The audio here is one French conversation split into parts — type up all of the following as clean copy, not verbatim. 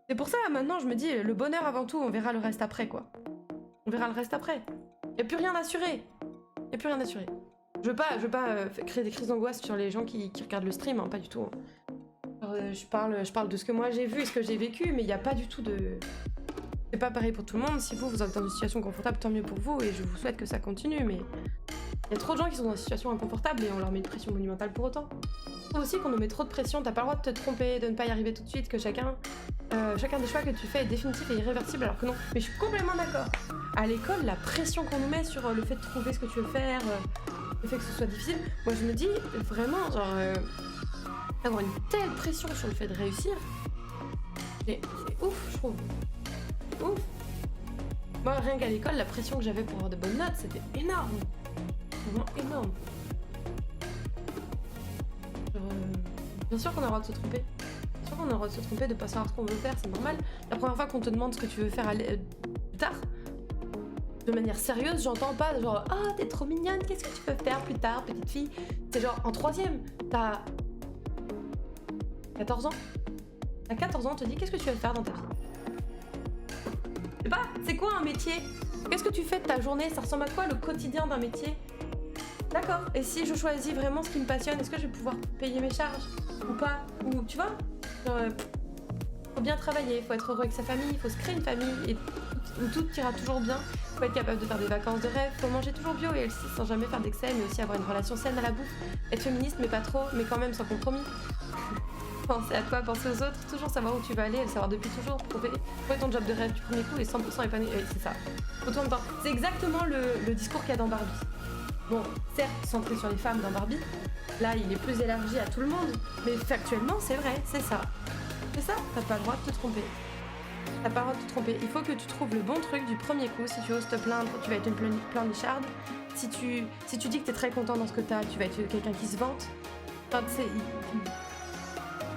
C'est pour ça, maintenant, je me dis, le bonheur avant tout, on verra le reste après, quoi. On verra le reste après. Y a plus rien assuré. Y a plus rien assuré. Je veux pas créer des crises d'angoisse sur les gens qui regardent le stream, hein, pas du tout. Alors, je parle de ce que moi j'ai vu et ce que j'ai vécu, mais il y a pas du tout de... C'est pas pareil pour tout le monde. Si vous êtes dans une situation confortable, tant mieux pour vous, et je vous souhaite que ça continue, mais... Il y a trop de gens qui sont dans une situation inconfortable et on leur met une pression monumentale pour autant. Je trouve aussi qu'on nous met trop de pression, t'as pas le droit de te tromper, de ne pas y arriver tout de suite, que chacun des choix que tu fais est définitif et irréversible, alors que non. Mais je suis complètement d'accord. À l'école, la pression qu'on nous met sur le fait de trouver ce que tu veux faire, le fait que ce soit difficile, moi je me dis vraiment, genre, avoir une telle pression sur le fait de réussir, c'est ouf, je trouve. Ouf. Moi, rien qu'à l'école, la pression que j'avais pour avoir de bonnes notes, c'était énorme. Vraiment énorme. Genre, bien sûr qu'on a le droit de se tromper. Bien sûr qu'on a le droit de se tromper, de pas savoir ce qu'on veut faire, c'est normal. La première fois qu'on te demande ce que tu veux faire plus tard, de manière sérieuse, j'entends pas genre « Ah, oh, t'es trop mignonne, qu'est-ce que tu peux faire plus tard, petite fille ?» C'est genre en 3ème, t'as 14 ans. À 14 ans, on te dit « Qu'est-ce que tu veux faire dans ta vie ?» Je sais pas, c'est quoi un métier? Qu'est-ce que tu fais de ta journée? Ça ressemble à quoi le quotidien d'un métier? D'accord, et si je choisis vraiment ce qui me passionne, est-ce que je vais pouvoir payer mes charges? Ou pas? Ou tu vois? Faut bien travailler, faut être heureux avec sa famille, faut se créer une famille et où tout ira toujours bien. Faut être capable de faire des vacances de rêve, faut manger toujours bio et healthy sans jamais faire d'excès, mais aussi avoir une relation saine à la bouffe. Être féministe mais pas trop, mais quand même sans compromis. Penser à toi, penser aux autres, toujours savoir où tu vas aller et le savoir depuis toujours. Trouver ton job de rêve du premier coup et 100% épanoui. Oui, c'est ça. Faut tout en même temps. C'est exactement le discours qu'il y a dans Barbie. Bon, certes, centré sur les femmes dans Barbie, là il est plus élargi à tout le monde, mais factuellement c'est vrai, c'est ça. C'est ça, t'as pas le droit de te tromper. T'as pas le droit de te tromper. Il faut que tu trouves le bon truc du premier coup. Si tu oses te plaindre, tu vas être une pleurnicharde. Si tu dis que t'es très content dans ce que t'as, tu vas être quelqu'un qui se vante. Enfin,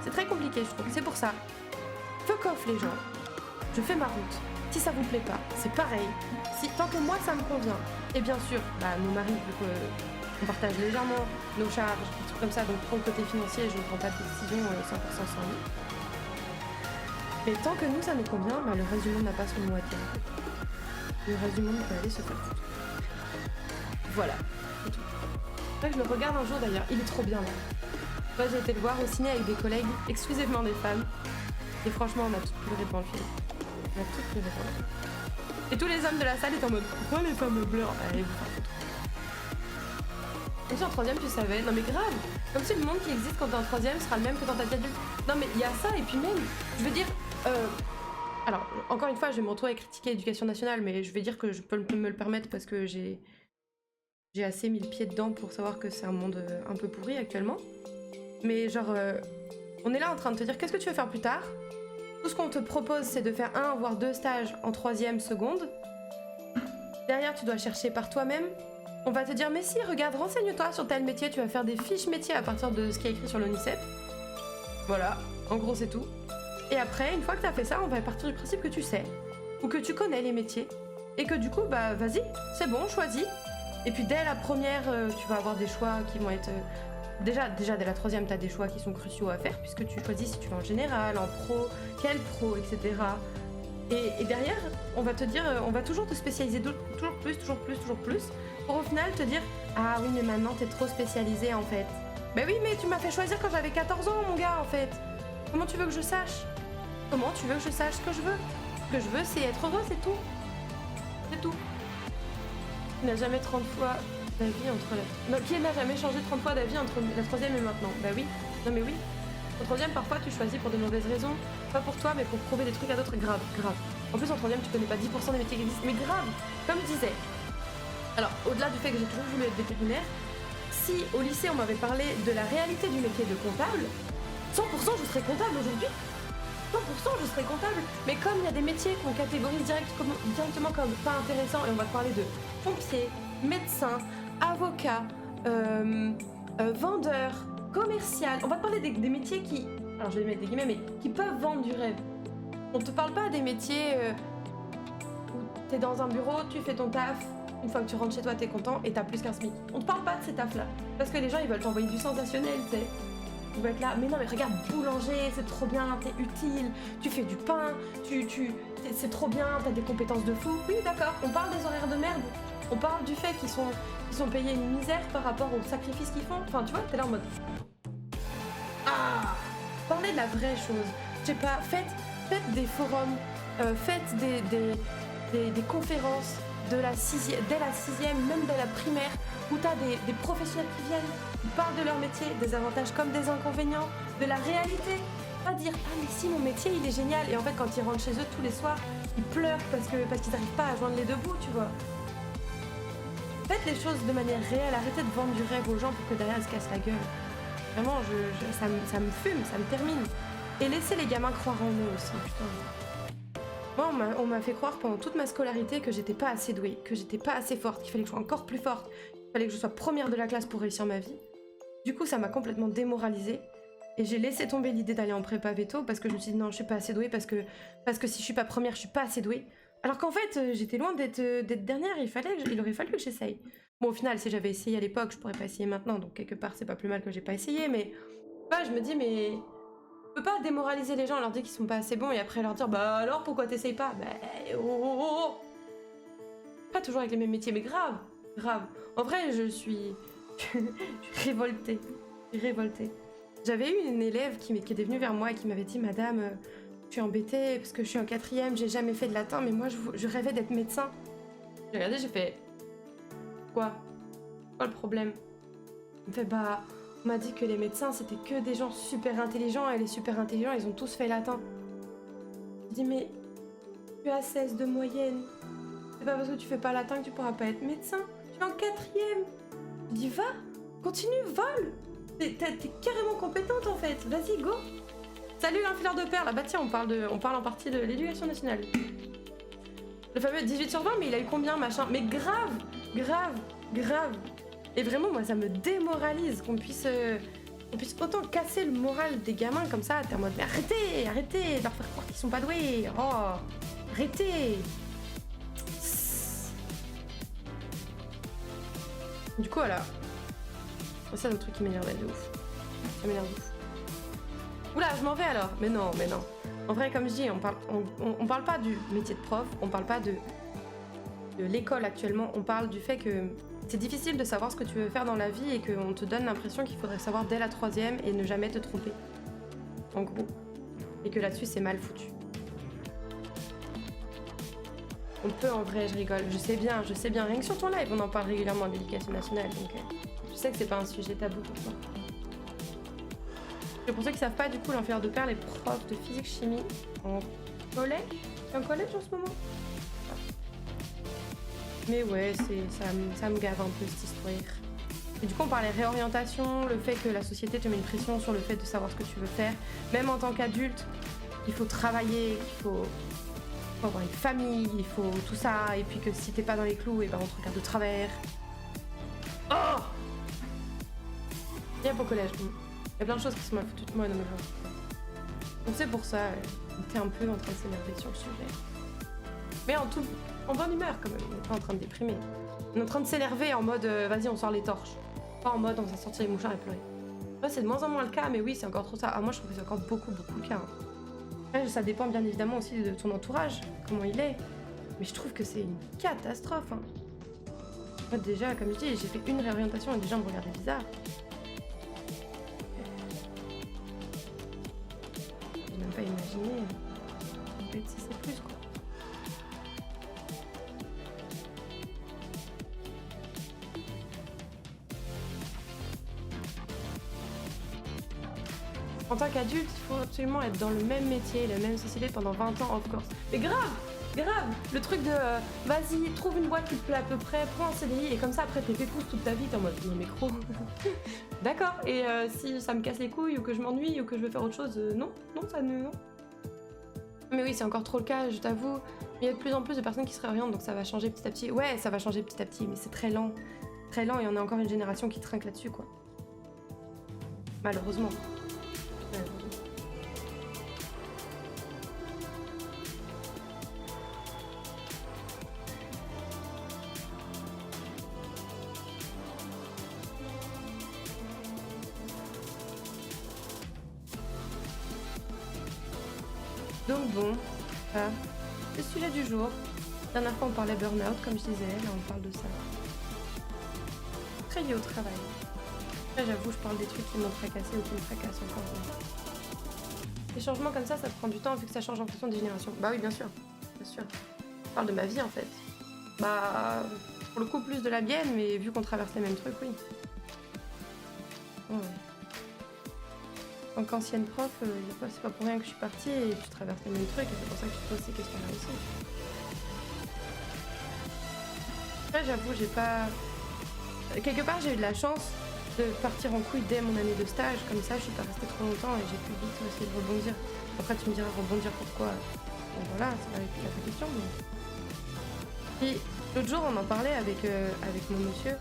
c'est très compliqué, je trouve. C'est pour ça. Fuck off les gens. Je fais ma route. Si ça vous plaît pas, c'est pareil. Tant que moi ça me convient. Et bien sûr, mon mari, vu qu'on partage légèrement nos charges, des trucs comme ça, donc pour le côté financier, je ne prends pas de décision 100% sans lui. Mais tant que nous ça nous convient, le reste du monde n'a pas son mot à dire. Le reste du monde peut aller se faire foutre. Voilà, c'est tout. C'est vrai que je le regarde un jour d'ailleurs, il est trop bien là. Moi j'ai été le voir au ciné avec des collègues, exclusivement des femmes. Et franchement on a toutes pleuré devant le film. On a toutes pleuré devant le film. Et tous les hommes de la salle étaient en mode pourquoi les femmes pleurent? Allez vous faire foutre. Comme si en 3ème tu savais, non mais grave. Comme si le monde qui existe quand t'es en 3ème sera le même que dans ta vie adulte. Non mais il y a ça et puis même, je veux dire, alors encore une fois je vais me retrouver à critiquer l'éducation nationale, mais je vais dire que je peux me le permettre parce que j'ai assez mis le pied dedans pour savoir que c'est un monde un peu pourri actuellement. Mais genre, on est là en train de te dire qu'est-ce que tu veux faire plus tard. Tout ce qu'on te propose c'est de faire 1 voire 2 stages en 3ème seconde. Derrière tu dois chercher par toi-même. On va te dire mais si regarde, renseigne-toi sur tel métier, tu vas faire des fiches métiers à partir de ce qui est écrit sur l'ONICEP. Voilà, en gros c'est tout. Et après, une fois que t'as fait ça, on va partir du principe que tu sais, ou que tu connais les métiers, et que du coup, vas-y, c'est bon, choisis. Et puis dès la première, tu vas avoir des choix qui vont être... Déjà dès la 3ème, t'as des choix qui sont cruciaux à faire, puisque tu choisis si tu vas en général, en pro, quel pro, etc. Et derrière, on va te dire, on va toujours te spécialiser toujours plus, pour au final te dire « Ah oui, mais maintenant t'es trop spécialisé en fait. » Ben oui, mais tu m'as fait choisir quand j'avais 14 ans, mon gars, en fait. Comment tu veux que je sache? Comment tu veux que je sache ce que je veux? Ce que je veux, c'est être heureux, c'est tout. C'est tout. Qui n'a jamais 30 fois d'avis entre la... Non, qui n'a jamais changé 30 fois d'avis entre la 3ème et maintenant? Bah oui. Non mais oui. En 3ème, parfois, tu choisis pour de mauvaises raisons. Pas pour toi, mais pour prouver des trucs à d'autres. Grave, grave. En plus, en 3ème, tu connais pas 10% des métiers qui existent. Mais grave. Comme je disais. Alors, au-delà du fait que j'ai toujours voulu être vétérinaire, si au lycée, on m'avait parlé de la réalité du métier de comptable, 100% je serais comptable aujourd'hui. 100% je serais comptable. Mais comme il y a des métiers qu'on catégorise directement comme pas intéressants, et on va te parler de pompier, médecin, avocat, vendeur, commercial. On va te parler des métiers qui, alors je vais mettre des guillemets, mais qui peuvent vendre du rêve. On te parle pas des métiers où t'es dans un bureau, tu fais ton taf, une fois que tu rentres chez toi, t'es content et t'as plus qu'un SMIC. On te parle pas de ces tafs là. Parce que les gens ils veulent t'envoyer du sensationnel, tu sais. Ils vont être là, mais non, mais regarde, boulanger, c'est trop bien, t'es utile, tu fais du pain, c'est trop bien, t'as des compétences de fou. Oui, d'accord, on parle des horaires de merde, on parle du fait qu'ils sont payés une misère par rapport aux sacrifices qu'ils font. Enfin, tu vois, t'es là en mode... Ah, parlez de la vraie chose. Je sais pas, faites des forums, faites des conférences dès la sixième, même dès la primaire, où t'as des professionnels qui viennent, qui parlent de leur métier, des avantages comme des inconvénients, de la réalité. Pas dire ah mais si mon métier il est génial, et en fait quand ils rentrent chez eux tous les soirs, ils pleurent parce qu'ils n'arrivent pas à joindre les deux bouts, tu vois. Faites les choses de manière réelle, arrêtez de vendre du rêve aux gens pour que derrière ils se cassent la gueule. Vraiment, ça me fume, ça me termine. Et laissez les gamins croire en eux aussi, putain. Moi, on m'a fait croire pendant toute ma scolarité que j'étais pas assez douée, que j'étais pas assez forte, qu'il fallait que je sois encore plus forte, qu'il fallait que je sois première de la classe pour réussir ma vie. Du coup, ça m'a complètement démoralisée. Et j'ai laissé tomber l'idée d'aller en prépa veto parce que je me suis dit non, je suis pas assez douée, parce que si je suis pas première, je suis pas assez douée. Alors qu'en fait, j'étais loin d'être dernière, il aurait fallu que j'essaye. Bon, au final, si j'avais essayé à l'époque, je pourrais pas essayer maintenant, donc quelque part, c'est pas plus mal que j'ai pas essayé, mais... Bah, je me dis, mais... Je peux pas démoraliser les gens, leur dire qu'ils sont pas assez bons, et après leur dire, bah alors, pourquoi t'essayes pas? Bah, oh. Pas toujours avec les mêmes métiers, mais grave. En vrai, je suis révoltée. J'avais eu une élève qui était venue vers moi et qui m'avait dit, madame, je suis embêtée parce que je suis en 4e, j'ai jamais fait de latin, mais moi, je rêvais d'être médecin. J'ai regardé, j'ai fait... Quoi le problème? Il me fait, bah, on m'a dit que les médecins, c'était que des gens super intelligents, et les super intelligents, ils ont tous fait latin. Je dis, mais tu as 16 de moyenne. C'est pas parce que tu fais pas latin que tu pourras pas être médecin. Tu es en 4e. Je dis, va, continue, vole. T'es carrément compétente en fait. Vas-y, go. Salut, un fileur de perles. Ah bah tiens, on parle en partie de l'éducation nationale. Le fameux 18 sur 20, mais il a eu combien, machin? Mais grave. Et vraiment, moi, ça me démoralise qu'on puisse autant casser le moral des gamins comme ça. T'es en mode, mais arrêtez de leur faire croire qu'ils sont pas doués. Oh, arrêtez. Du coup, voilà. C'est un truc qui m'énervait de ouf. Ça m'énerve de ouf. Oula, je m'en vais alors. Mais non. En vrai, comme je dis, on parle pas du métier de prof, on parle pas de l'école actuellement, on parle du fait que c'est difficile de savoir ce que tu veux faire dans la vie et qu'on te donne l'impression qu'il faudrait savoir dès la 3e et ne jamais te tromper. En gros. Et que là-dessus, c'est mal foutu. On peut, en vrai, je rigole. Je sais bien. Rien que sur ton live, on en parle régulièrement de l'éducation nationale, donc je sais que c'est pas un sujet tabou pour toi. Et pour ceux qui savent pas, du coup, l'enfer de perles est prof de physique-chimie en collège. C'est en collège en ce moment? Mais ouais, ça me gave un peu cette histoire. Et du coup, on parlait réorientation, le fait que la société te met une pression sur le fait de savoir ce que tu veux faire. Même en tant qu'adulte, il faut travailler, il faut avoir une famille, il faut tout ça. Et puis que si t'es pas dans les clous, et ben on te regarde de travers. Oh! Bien pour le collège. Il y a plein de choses qui sont mal foutues de moi dans mes jours. Donc c'est pour ça, on était un peu en train de s'énerver sur le sujet. Mais en bonne humeur quand même, on n'est pas en train de déprimer. On est en train de s'énerver en mode vas-y on sort les torches. Pas en mode on va sortir les mouchards et pleurer. Là c'est de moins en moins le cas, mais oui c'est encore trop ça. Ah moi je trouve que c'est encore beaucoup le cas. Après, ça dépend bien évidemment aussi de ton entourage, comment il est. Mais je trouve que c'est une catastrophe. Hein. Moi déjà, comme je dis, j'ai fait une réorientation et les gens me regardaient bizarre. J'ai même pas imaginé. Peut-être si c'est plus quoi. En tant qu'adulte, il faut absolument être dans le même métier, la même société pendant 20 ans, of course. Mais grave. Le truc de vas-y, trouve une boîte qui te plaît à peu près, prends un CDI et comme ça après t'es pépouze toute ta vie, t'es en mode non mais gros. D'accord. Et si ça me casse les couilles ou que je m'ennuie ou que je veux faire autre chose, non, non. Mais oui, c'est encore trop le cas, je t'avoue. Il y a de plus en plus de personnes qui se réorientent, donc ça va changer petit à petit. Ouais, ça va changer petit à petit, mais c'est très lent. Et on a encore une génération qui trinque là-dessus, quoi. Malheureusement. Donc bon, voilà. Le sujet du jour. La dernière fois on parlait burn-out, comme je disais, là on parle de ça. Très lié au travail. Là j'avoue, je parle des trucs qui m'ont fracassé ou qui me fracassent encore. Les changements comme ça prend du temps vu que ça change en fonction des générations. Bah oui, bien sûr. Bien sûr. Je parle de ma vie en fait. Bah, pour le coup, plus de la mienne, mais vu qu'on traverse les mêmes trucs, oui. Oh, ouais. En tant qu'ancienne prof, c'est pas pour rien que je suis partie et tu traverses les mêmes trucs et c'est pour ça que tu te poses ces questions-là aussi. Après, j'avoue, j'ai pas... Quelque part, j'ai eu de la chance de partir en couille dès mon année de stage. Comme ça, je suis pas restée trop longtemps et j'ai pu vite essayer de rebondir. Après, tu me diras rebondir pourquoi. Bon, voilà, c'est la question. Mais... Puis, l'autre jour, on en parlait avec mon monsieur.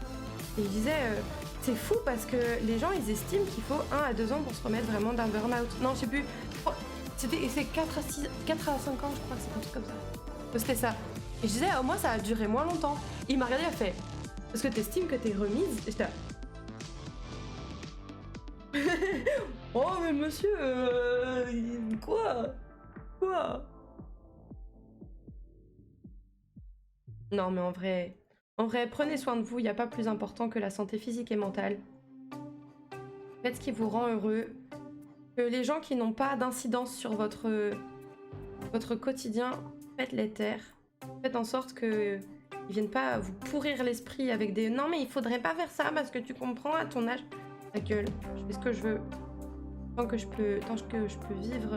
Et il disait, c'est fou parce que les gens, ils estiment qu'il faut 1 à 2 ans pour se remettre vraiment d'un burn-out. Non, je sais plus. C'est 4 à 5 ans, je crois, c'est un truc comme ça. C'était ça. Et je disais, moi, ça a duré moins longtemps. Il m'a regardé, il a fait, parce que t'estimes que t'es remise. Et j'étais là. Oh, mais monsieur, quoi? Non, mais en vrai, prenez soin de vous. Il n'y a pas plus important que la santé physique et mentale. Faites ce qui vous rend heureux. Que les gens qui n'ont pas d'incidence sur votre quotidien, faites-les taire. Faites en sorte que ils viennent pas vous pourrir l'esprit avec des non mais il faudrait pas faire ça parce que tu comprends à ton âge. Ta gueule, je fais ce que je veux. Tant que je peux vivre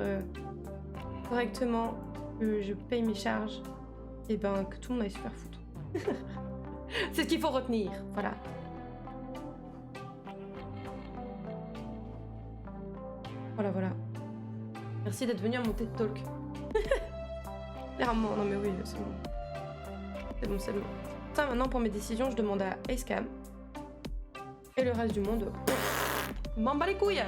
correctement, que je paye mes charges, et ben que tout le monde aille se faire foutre. C'est ce qu'il faut retenir, voilà. Voilà. Merci d'être venu à mon TED Talk. Clairement, non mais oui, c'est bon. C'est bon. Ça, maintenant, pour mes décisions, je demande à Acecam. Et le reste du monde, m'en bats les couilles.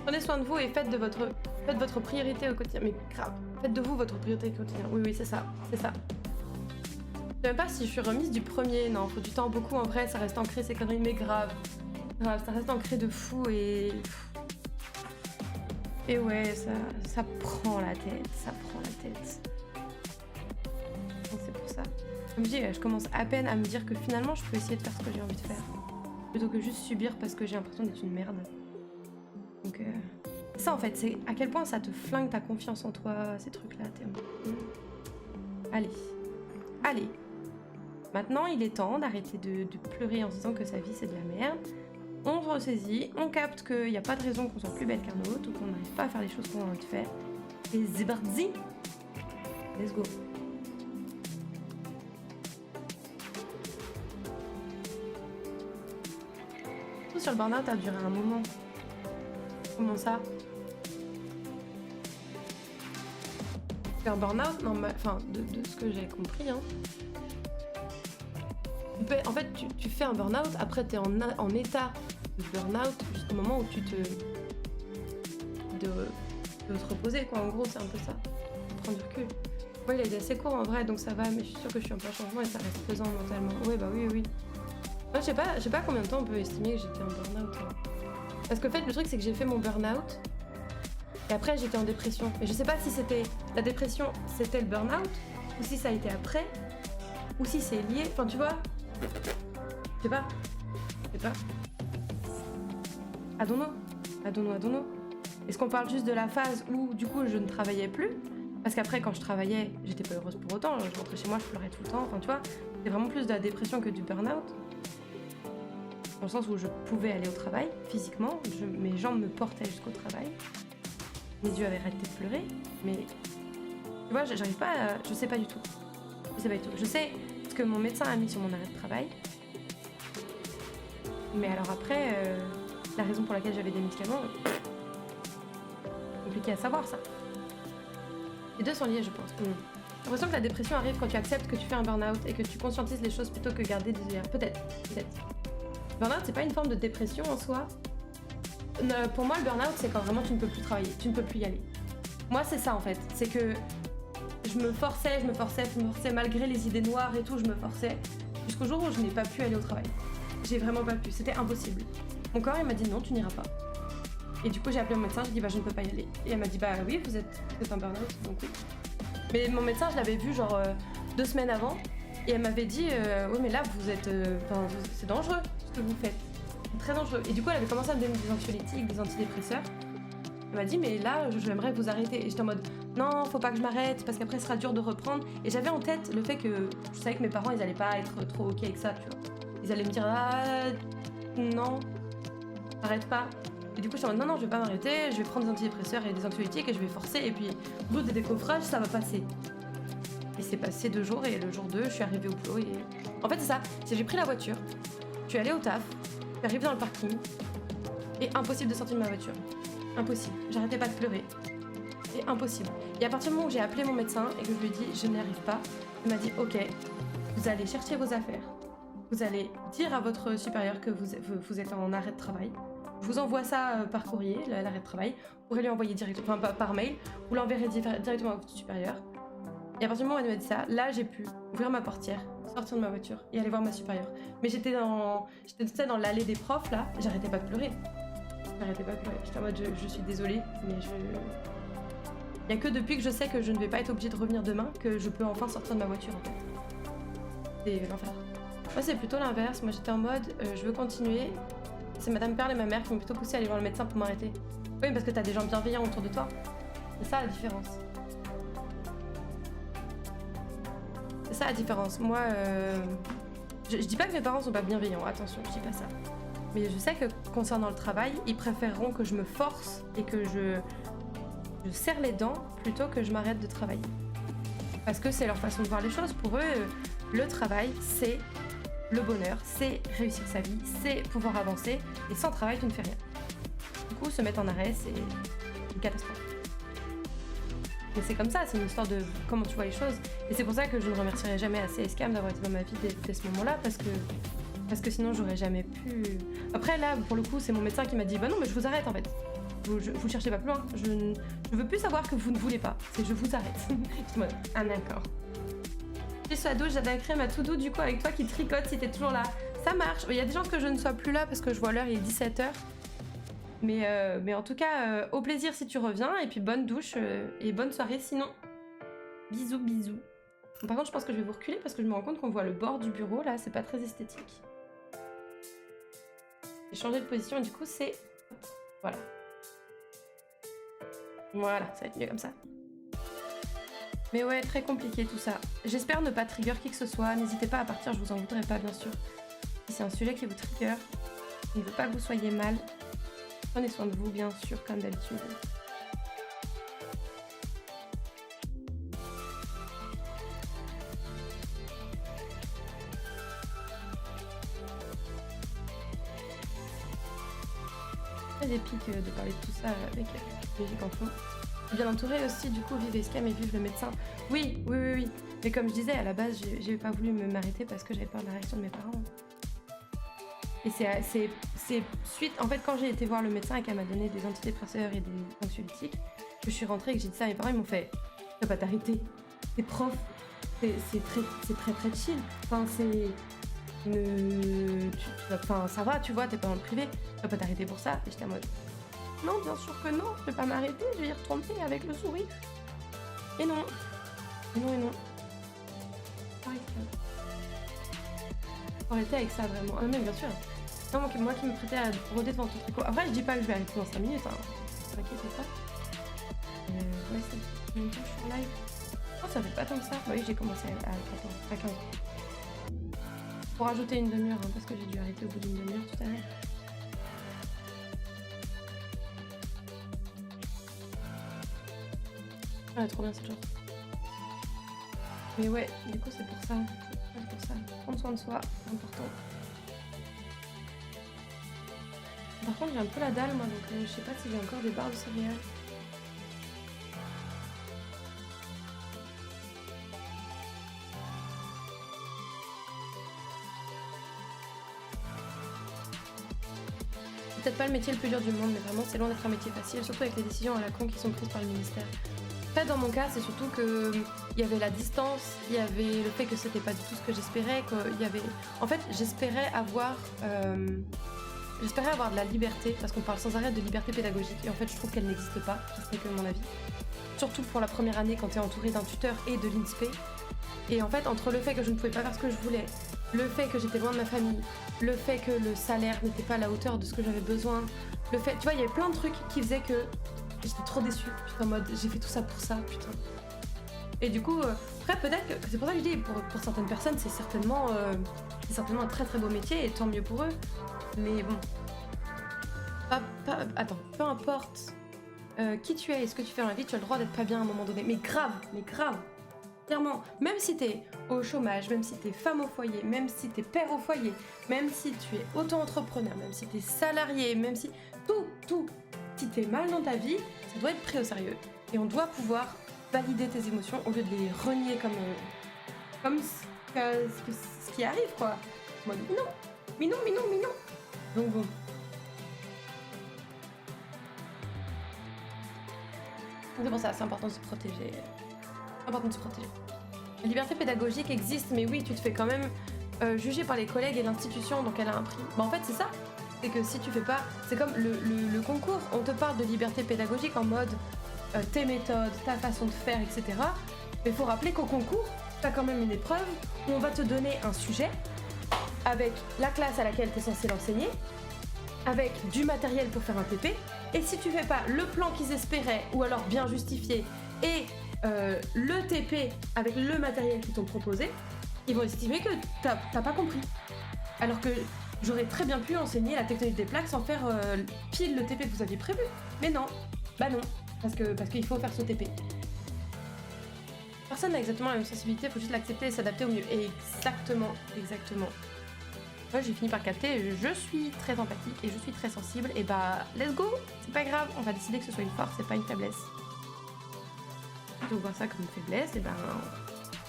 Prenez soin de vous et faites votre priorité au quotidien. Mais grave, faites de vous votre priorité au quotidien. Oui, c'est ça. Je sais même pas si je suis remise du premier. Non, faut du temps beaucoup. En vrai, ça reste ancré, ces conneries, mais grave, ça reste ancré de fou et... Et ouais, ça prend la tête, Donc c'est pour ça. Comme je dis, je commence à peine à me dire que finalement, je peux essayer de faire ce que j'ai envie de faire. Plutôt que juste subir parce que j'ai l'impression d'être une merde. Donc, ça en fait, c'est à quel point ça te flingue ta confiance en toi, ces trucs-là. Allez. Maintenant, il est temps d'arrêter de pleurer en se disant que sa vie c'est de la merde. On se ressaisit, on capte qu'il n'y a pas de raison qu'on soit plus belle qu'un autre ou qu'on n'arrive pas à faire les choses qu'on a envie de faire. Et c'est parti. Let's go. Tout sur le burn-out a duré un moment. Comment ça? Un burn-out, non, enfin, de ce que j'ai compris, hein. En fait, tu fais un burn-out, après t'es en état de burn-out jusqu'au moment où tu te reposer, quoi. En gros, c'est un peu ça. Prendre du recul. Ouais, il a été assez court en vrai, donc ça va, mais je suis sûre que je suis un peu en changement et ça reste pesant mentalement. Ouais, bah oui. Moi, je sais pas combien de temps on peut estimer que j'étais en burn-out. Hein. Parce que en fait, le truc, c'est que j'ai fait mon burn-out et après, j'étais en dépression. Et je sais pas si c'était la dépression, c'était le burn-out, ou si ça a été après, ou si c'est lié. Enfin, tu vois. Je sais pas. I don't know. Est-ce qu'on parle juste de la phase où, du coup, je ne travaillais plus? Parce qu'après, quand je travaillais, j'étais pas heureuse pour autant. Je rentrais chez moi, je pleurais tout le temps. Enfin, tu vois, c'est vraiment plus de la dépression que du burn-out. Dans le sens où je pouvais aller au travail, physiquement. Mes jambes me portaient jusqu'au travail. Mes yeux avaient arrêté de pleurer. Mais, tu vois, j'arrive pas à... Je sais pas du tout. Je sais ce que mon médecin a mis sur mon arrêt de travail. Mais alors après, la raison pour laquelle j'avais des médicaments, compliqué à savoir ça. Les deux sont liés, je pense. J'ai l'impression que la dépression arrive quand tu acceptes que tu fais un burn-out et que tu conscientises les choses plutôt que garder des œillères. Peut-être. Burn-out, c'est pas une forme de dépression en soi. Pour moi, le burn-out, c'est quand vraiment tu ne peux plus travailler, tu ne peux plus y aller. Moi, c'est ça en fait. C'est que je me forçais malgré les idées noires et tout, je me forçais. Jusqu'au jour où je n'ai pas pu aller au travail. J'ai vraiment pas pu, c'était impossible. Mon corps, il m'a dit non, tu n'iras pas. Et du coup, j'ai appelé mon médecin, j'ai dit bah je ne peux pas y aller. Et elle m'a dit bah oui, vous êtes en burn-out, donc oui. Mais mon médecin, je l'avais vu genre 2 semaines avant, et elle m'avait dit oui mais là vous êtes, c'est dangereux ce que vous faites, c'est très dangereux. Et du coup, elle avait commencé à me donner des anxiolytiques, des antidépresseurs. Elle m'a dit mais là j'aimerais vous arrêter. Et j'étais en mode non, faut pas que je m'arrête parce qu'après ce sera dur de reprendre. Et j'avais en tête le fait que je savais que mes parents ils allaient pas être trop ok avec ça, tu vois. Ils allaient me dire ah non, arrête pas. Et du coup j'étais en mode non je vais pas m'arrêter, je vais prendre des antidépresseurs et des anxiolytiques et je vais forcer et puis au bout des décoffrages ça va passer. Et c'est passé 2 jours et le jour 2 je suis arrivée au boulot et en fait c'est ça, j'ai pris la voiture, je suis allée au taf, je suis arrivée dans le parking et impossible de sortir de ma voiture. Impossible, j'arrêtais pas de pleurer. Et impossible. Et à partir du moment où j'ai appelé mon médecin et que je lui ai dit je n'y arrive pas, il m'a dit ok, vous allez chercher vos affaires, vous allez dire à votre supérieur que vous êtes en arrêt de travail, je vous envoie ça par courrier, l'arrêt de travail, vous pourrez lui envoyer directement, enfin par mail, vous l'enverrez directement à votre supérieur. Et à partir du moment où elle m'a dit ça, là j'ai pu ouvrir ma portière, sortir de ma voiture et aller voir ma supérieure. Mais j'étais dans l'allée des profs là, j'arrêtais pas de pleurer. J'arrêtais pas de pleurer. J'étais en mode je suis désolée, mais il y a que depuis que je sais que je ne vais pas être obligée de revenir demain que je peux enfin sortir de ma voiture en fait. C'est l'enfer. Moi c'est plutôt l'inverse, moi j'étais en mode je veux continuer. C'est Madame Perle et ma mère qui m'ont plutôt poussé à aller voir le médecin pour m'arrêter. Oui parce que t'as des gens bienveillants autour de toi. C'est ça la différence. C'est ça la différence. Moi je dis pas que mes parents sont pas bienveillants, attention, je dis pas ça. Mais je sais que concernant le travail, ils préféreront que je me force et que je serre les dents plutôt que je m'arrête de travailler. Parce que c'est leur façon de voir les choses. Pour eux, le travail, c'est le bonheur, c'est réussir sa vie, c'est pouvoir avancer. Et sans travail, tu ne fais rien. Du coup, se mettre en arrêt, c'est une catastrophe. Mais c'est comme ça, c'est une histoire de comment tu vois les choses. Et c'est pour ça que je ne remercierai jamais assez Escam d'avoir été dans ma vie dès ce moment-là, parce que sinon j'aurais jamais pu. Après là pour le coup c'est mon médecin qui m'a dit bah non mais je vous arrête en fait. Vous cherchez pas plus loin. Je ne veux plus savoir que vous ne voulez pas. C'est je vous arrête. Ah d'accord. Je suis ado, j'avais créé ma to-do du coup avec toi qui tricote si t'es toujours là. Ça marche. Il y a des gens que je ne sois plus là parce que je vois l'heure il est 17h. Mais en tout cas au plaisir si tu reviens et puis bonne douche et bonne soirée sinon. Bisous bisous. Par contre je pense que je vais vous reculer parce que je me rends compte qu'on voit le bord du bureau là, c'est pas très esthétique. J'ai changé de position et du coup c'est... Voilà. Voilà, ça va être mieux comme ça. Mais ouais, très compliqué tout ça. J'espère ne pas trigger qui que ce soit. N'hésitez pas à partir, je vous en voudrais pas bien sûr. Si c'est un sujet qui vous trigger, je ne veux pas que vous soyez mal. Prenez soin de vous bien sûr, comme d'habitude. Des pics de parler de tout ça avec Belgique en fond. Bien entourée aussi, du coup, vive Escam et vive le médecin. Oui. Mais comme je disais, à la base, j'ai pas voulu m'arrêter parce que j'avais peur de la réaction de mes parents. Et c'est suite... En fait, quand j'ai été voir le médecin et qu'elle m'a donné des antidépresseurs et des anxiolytiques, je suis rentrée et que j'ai dit ça à mes parents, ils m'ont fait « Tu vas pas t'arrêter. T'es prof. C'est très chill. Enfin, c'est... Enfin, ça va, tu vois, t'es pas dans le privé, tu vas pas t'arrêter pour ça. Et j'étais en mode non, bien sûr que non, je vais pas m'arrêter, je vais y retourner avec le sourire. Et non. Faut arrêter avec ça vraiment. Ah, mais bien sûr. Non, moi qui me prêtais à rôder devant ton tricot. Après, je dis pas que je vais arrêter dans 5 minutes, hein. T'inquiète, c'est ça. Ouais, c'est une touche sur live. Oh, ça fait pas tant que ça. Oui, j'ai commencé à 15 ans. Pour rajouter une demi-heure, hein, parce que j'ai dû arrêter au bout d'une demi-heure tout à l'heure. Ah, trop bien cette chose. Mais ouais, du coup c'est pour ça. Prendre soin de soi, c'est important. Par contre j'ai un peu la dalle moi, donc je sais pas si j'ai encore des barres de céréales. Peut-être pas le métier le plus dur du monde, mais vraiment c'est loin d'être un métier facile, surtout avec les décisions à la con qui sont prises par le ministère. En fait, dans mon cas, c'est surtout que il y avait la distance, il y avait le fait que c'était pas du tout ce que j'espérais, qu'il y avait... En fait, j'espérais avoir j'espérais avoir de la liberté, parce qu'on parle sans arrêt de liberté pédagogique, et en fait je trouve qu'elle n'existe pas, ça ce n'est que mon avis. Surtout pour la première année quand tu es entouré d'un tuteur et de l'INSPE. Et en fait, entre le fait que je ne pouvais pas faire ce que je voulais, le fait que j'étais loin de ma famille, le fait que le salaire n'était pas à la hauteur de ce que j'avais besoin, le fait... Tu vois, il y avait plein de trucs qui faisaient que j'étais trop déçue. Putain, en mode, j'ai fait tout ça pour ça, putain. Et du coup, après, peut-être que c'est pour ça que je dis, pour certaines personnes, c'est certainement un très très beau métier, et tant mieux pour eux. Mais bon... Attends, peu importe qui tu es et ce que tu fais dans la vie, tu as le droit d'être pas bien à un moment donné. Mais grave. Clairement, même si t'es au chômage, même si t'es femme au foyer, même si t'es père au foyer, même si tu es auto-entrepreneur, même si t'es salarié, même si... Tout. Si t'es mal dans ta vie, ça doit être pris au sérieux. Et on doit pouvoir valider tes émotions au lieu de les renier comme ce qui arrive, quoi. Moi, mais non. Donc bon. C'est pour ça, c'est important de se protéger. La liberté pédagogique existe, mais oui, tu te fais quand même juger par les collègues et l'institution, donc elle a un prix. Bah en fait, c'est ça. C'est que si tu fais pas... C'est comme le concours, on te parle de liberté pédagogique en mode tes méthodes, ta façon de faire, etc. Mais il faut rappeler qu'au concours, t'as quand même une épreuve où on va te donner un sujet avec la classe à laquelle t'es censé l'enseigner, avec du matériel pour faire un TP, et si tu fais pas le plan qu'ils espéraient, ou alors bien justifié, et le TP avec le matériel qu'ils t'ont proposé, ils vont estimer que t'as pas compris. Alors que j'aurais très bien pu enseigner la tectonique des plaques sans faire pile le TP que vous aviez prévu. Mais non, bah non, parce qu'il faut faire ce TP. Personne n'a exactement la même sensibilité, faut juste l'accepter et s'adapter au mieux. Et exactement. Moi j'ai fini par capter, je suis très empathique et je suis très sensible, et bah let's go, c'est pas grave, on va décider que ce soit une force et pas une faiblesse. On voit ça comme une faiblesse, et ben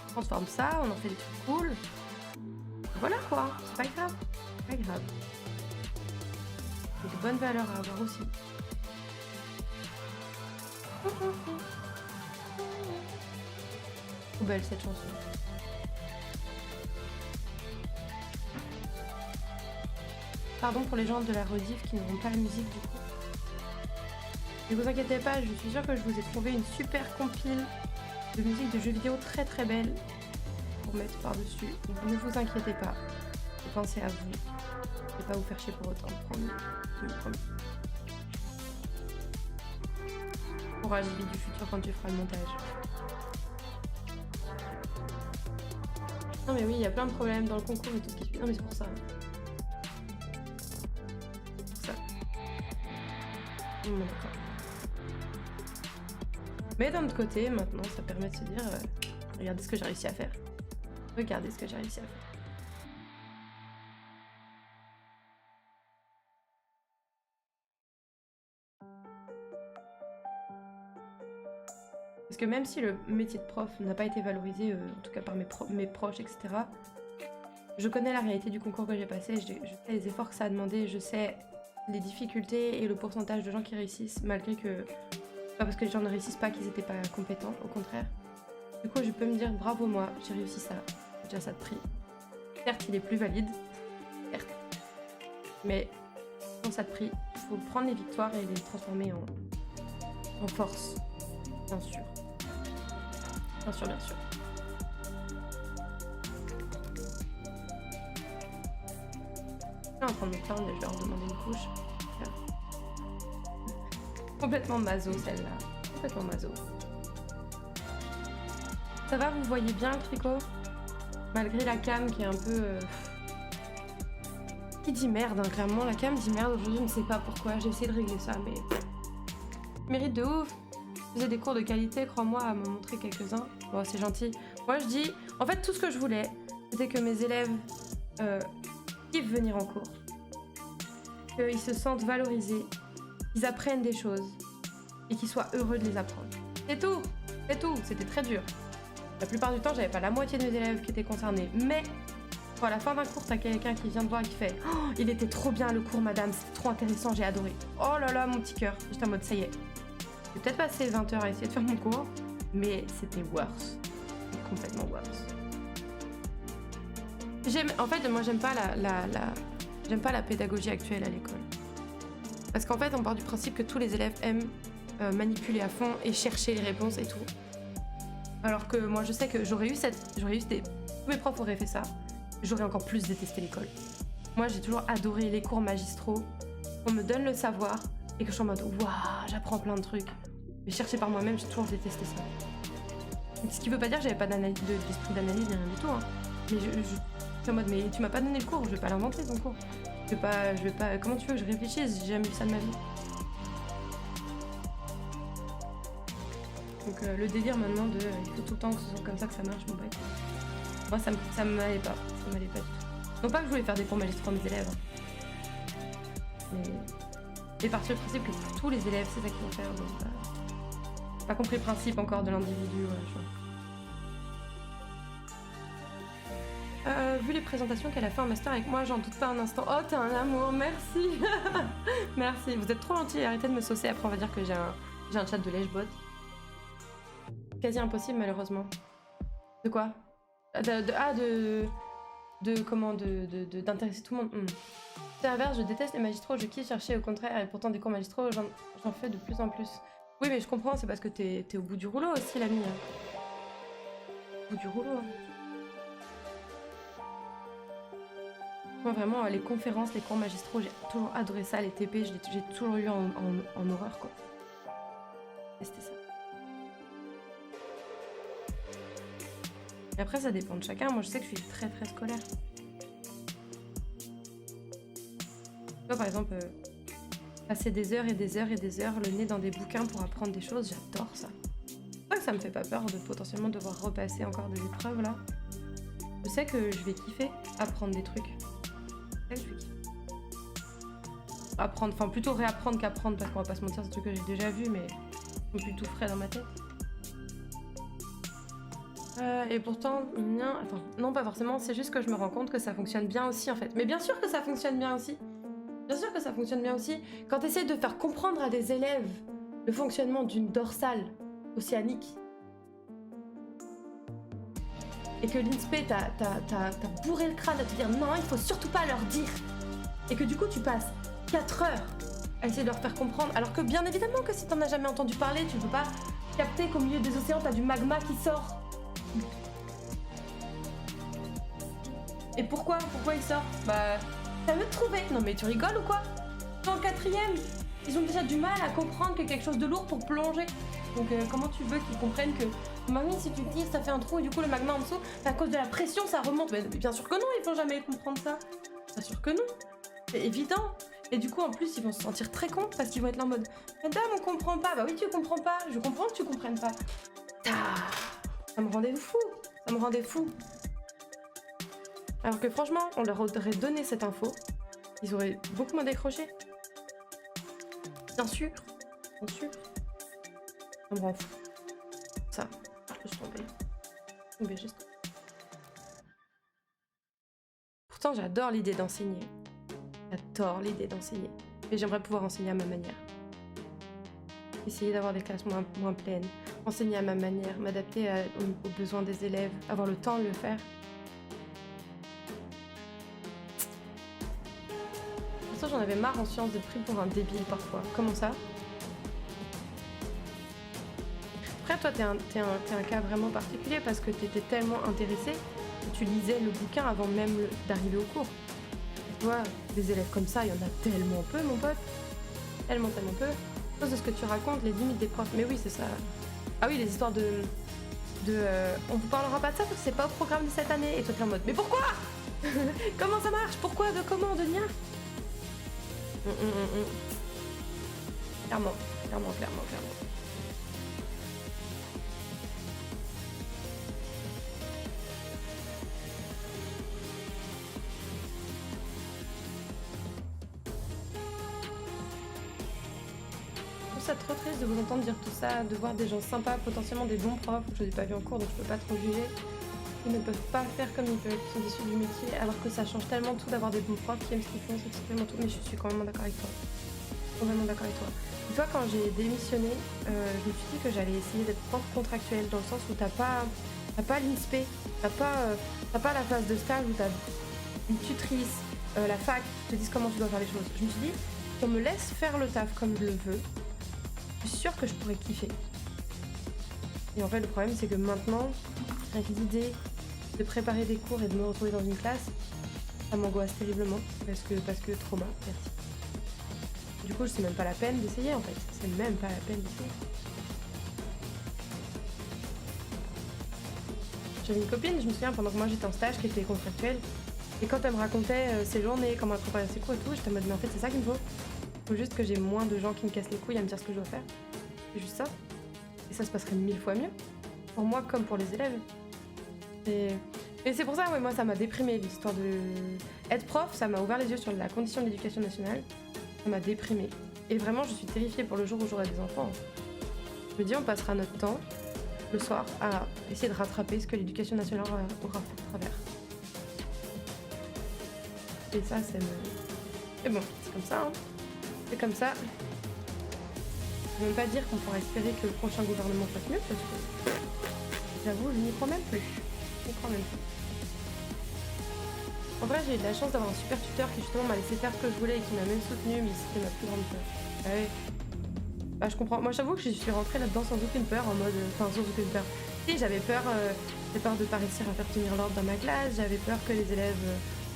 on transforme ça, on en fait des trucs cool. Voilà quoi, c'est pas grave. Il y a de bonnes valeurs à avoir aussi. Trop belle cette chanson. Pardon pour les gens de la rediff qui n'auront pas la musique du coup. Ne vous inquiétez pas, je suis sûre que je vous ai trouvé une super compile de musique de jeux vidéo très très belle pour mettre par-dessus. Donc ne vous inquiétez pas, je pensais à vous. Je vais pas vous faire chier pour autant, promis. Courage, vie du futur quand tu feras le montage. Non mais oui, il y a plein de problèmes dans le concours et tout ce qui suit. Non mais c'est pour ça. D'accord. Mais d'un autre côté, maintenant, ça permet de se dire regardez ce que j'ai réussi à faire. Regardez ce que j'ai réussi à faire. Parce que même si le métier de prof n'a pas été valorisé, en tout cas par mes proches, etc., je connais la réalité du concours que j'ai passé, je sais les efforts que ça a demandé, je sais les difficultés et le pourcentage de gens qui réussissent, malgré que... Pas parce que les gens ne réussissent pas qu'ils n'étaient pas compétents, au contraire. Du coup, je peux me dire bravo moi, j'ai réussi ça, déjà ça de prix. Certes, il est plus valide, certes, mais pour ça de prix, il faut prendre les victoires et les transformer en force, bien sûr. Bien sûr. Je suis en train de me plaindre et je vais leur demander une couche. Complètement maso celle-là. Complètement maso. Ça va, vous voyez bien le tricot? Malgré la cam qui est un peu... Qui dit merde, hein, clairement la cam dit merde aujourd'hui, je ne sais pas pourquoi. J'ai essayé de régler ça, mais... Mérite de ouf. Je faisais des cours de qualité, crois-moi, à me montrer quelques-uns. Bon, c'est gentil. Moi, je dis... En fait, tout ce que je voulais, c'était que mes élèves kiffent venir en cours. Qu'ils se sentent valorisés. Qu'ils apprennent des choses. Et qu'ils soient heureux de les apprendre. C'est tout. C'est tout. C'était très dur. La plupart du temps, j'avais pas la moitié de mes élèves qui étaient concernés. Mais... à la fin d'un cours, t'as quelqu'un qui vient te voir et qui fait « Oh, il était trop bien le cours, madame. C'était trop intéressant. J'ai adoré. » Oh là là, mon petit cœur. J'étais en mode « Ça y est. » J'ai peut-être passé 20 heures à essayer de faire mon cours, mais c'était worse. Complètement worse. En fait, moi, j'aime pas J'aime pas la pédagogie actuelle à l'école. Parce qu'en fait, on part du principe que tous les élèves aiment manipuler à fond et chercher les réponses et tout. Alors que moi, je sais que tous mes profs auraient fait ça, j'aurais encore plus détesté l'école. Moi, j'ai toujours adoré les cours magistraux. On me donne le savoir et que je suis en mode waouh, j'apprends plein de trucs. Mais chercher par moi-même, j'ai toujours détesté ça. Ce qui veut pas dire que j'avais pas d'esprit d'analyse ni rien du tout. Hein. Mais je suis en mode, mais tu m'as pas donné le cours, je vais pas l'inventer ton cours. Je vais pas. Comment tu veux que je réfléchisse? J'ai jamais vu ça de ma vie. Donc le délire maintenant de il faut tout le temps que ce soit comme ça que ça marche, mon pote. Moi ça m'allait pas. Ça m'allait pas du tout. Non pas que je voulais faire des cours magistraux à mes élèves. Hein. Mais partir du principe que pour tous les élèves, c'est ça qu'il faut faire. Donc j'ai pas compris le principe encore de l'individu. Vu les présentations qu'elle a fait en master avec moi, j'en doute pas un instant. Oh, t'es un amour, merci. Merci, vous êtes trop gentils, arrêtez de me saucer, après on va dire que j'ai un chat de lèche-bot. Quasi impossible malheureusement. De quoi? D'intéresser tout le monde. C'est l'inverse, je déteste les magistraux, je kiffe chercher au contraire, et pourtant des cours magistraux, j'en fais de plus en plus. Oui mais je comprends, c'est parce que t'es au bout du rouleau aussi l'ami. Au bout du rouleau. Moi vraiment, les conférences, les cours magistraux, j'ai toujours adoré ça, les TP, j'ai toujours eu en horreur quoi. C'était ça. Et après ça dépend de chacun, moi je sais que je suis très très scolaire. Tu vois par exemple, passer des heures et des heures et des heures le nez dans des bouquins pour apprendre des choses, j'adore ça. C'est pas que ça me fait pas peur de potentiellement devoir repasser encore des épreuves là. Je sais que je vais kiffer apprendre des trucs. Je vais kiffer. Apprendre, enfin plutôt réapprendre qu'apprendre parce qu'on va pas se mentir, c'est des trucs que j'ai déjà vu mais ils sont plutôt frais dans ma tête. Et pourtant, attends, non pas forcément, c'est juste que je me rends compte que ça fonctionne bien aussi en fait. Mais bien sûr que ça fonctionne bien aussi. Bien sûr que ça fonctionne bien aussi. Quand tu essaies de faire comprendre à des élèves le fonctionnement d'une dorsale océanique et que l'INSPE t'a bourré le crâne à te dire non, il faut surtout pas leur dire. Et que du coup tu passes 4 heures à essayer de leur faire comprendre, alors que bien évidemment que si t'en as jamais entendu parler, tu peux pas capter qu'au milieu des océans t'as du magma qui sort. Et pourquoi il sort? Bah, ça veut te trouver. Non mais tu rigoles ou quoi? En 4ème, ils ont déjà du mal à comprendre que quelque chose de lourd pour plonger. Donc comment tu veux qu'ils comprennent que mamie, si tu tires, ça fait un trou et du coup le magma en dessous, à cause de la pression, ça remonte. Mais bien sûr que non, ils vont jamais comprendre ça. Bien sûr que non. C'est évident. Et du coup, en plus, ils vont se sentir très cons parce qu'ils vont être là en mode madame, on comprend pas. Bah oui, tu comprends pas. Je comprends que tu comprennes pas. Ça me rendait fou. Ça me rendait fou. Alors que franchement, on leur aurait donné cette info, ils auraient beaucoup moins décroché. Bien sûr. Bien sûr. Ça me rend fou. Ça, je suis tombée juste. Pourtant, j'adore l'idée d'enseigner. J'adore l'idée d'enseigner. Et j'aimerais pouvoir enseigner à ma manière. Essayer d'avoir des classes moins pleines. Enseigner à ma manière, m'adapter aux besoins des élèves, avoir le temps de le faire. J'en avais marre en sciences d'être pris pour un débile parfois. Comment ça? Après toi t'es un cas vraiment particulier parce que t'étais tellement intéressé que tu lisais le bouquin avant même d'arriver au cours. Tu vois, des élèves comme ça, il y en a tellement peu mon pote. Tellement peu. À cause de ce que tu racontes, les limites des profs. Mais oui c'est ça. Ah oui, les histoires on vous parlera pas de ça parce que c'est pas au programme de cette année. Et toi t'es en mode mais pourquoi? Comment ça marche? Pourquoi? De comment? De lien? Clairement. Je trouve ça trop triste de vous entendre dire tout ça, de voir des gens sympas, potentiellement des bons profs, je les ai pas vus en cours donc je peux pas trop juger, qui ne peuvent pas faire comme ils veulent, qui sont issus du métier, alors que ça change tellement tout d'avoir des bons profs qui aiment ce qu'ils font, c'est tellement tout, mais je suis quand même d'accord avec toi. Complètement d'accord avec toi. Tu vois, quand j'ai démissionné, je me suis dit que j'allais essayer d'être prof contractuel, dans le sens où t'as pas l'INSPE, t'as pas la phase de stage où t'as une tutrice, la fac te dise comment tu dois faire les choses. Je me suis dit, on me laisse faire le taf comme je le veux. Je suis sûre que je pourrais kiffer. Et en fait, le problème, c'est que maintenant, avec l'idée de préparer des cours et de me retrouver dans une classe, ça m'angoisse terriblement parce que trauma, merci. Du coup, c'est même pas la peine d'essayer en fait. C'est même pas la peine d'essayer. J'avais une copine, je me souviens, pendant que moi j'étais en stage, qui était contractuelle. Et quand elle me racontait ses journées, comment elle préparait ses cours et tout, j'étais en mode, mais en fait, c'est ça qu'il me faut. Il faut juste que j'ai moins de gens qui me cassent les couilles à me dire ce que je dois faire. C'est juste ça. Et ça se passerait 1000 fois mieux. Pour moi comme pour les élèves. Et c'est pour ça, ouais, moi ça m'a déprimée l'histoire de... Être prof, ça m'a ouvert les yeux sur la condition de l'éducation nationale. Ça m'a déprimée. Et vraiment, je suis terrifiée pour le jour où j'aurai des enfants. Je me dis, on passera notre temps, le soir, à essayer de rattraper ce que l'éducation nationale aura fait de travers. Et ça, c'est... Mais bon, c'est comme ça, hein. C'est comme ça. Je ne veux même pas dire qu'on pourra espérer que le prochain gouvernement fasse mieux, parce que... J'avoue, je n'y crois même plus. Je n'y crois même plus. En vrai, j'ai eu de la chance d'avoir un super tuteur qui justement m'a laissé faire ce que je voulais et qui m'a même soutenue, mais c'était ma plus grande peur. Ah ouais. Bah je comprends. Moi j'avoue que je suis rentrée là-dedans sans aucune peur, en mode... Enfin, sans aucune peur. Si, j'avais peur de pas réussir à faire tenir l'ordre dans ma classe, j'avais peur que les élèves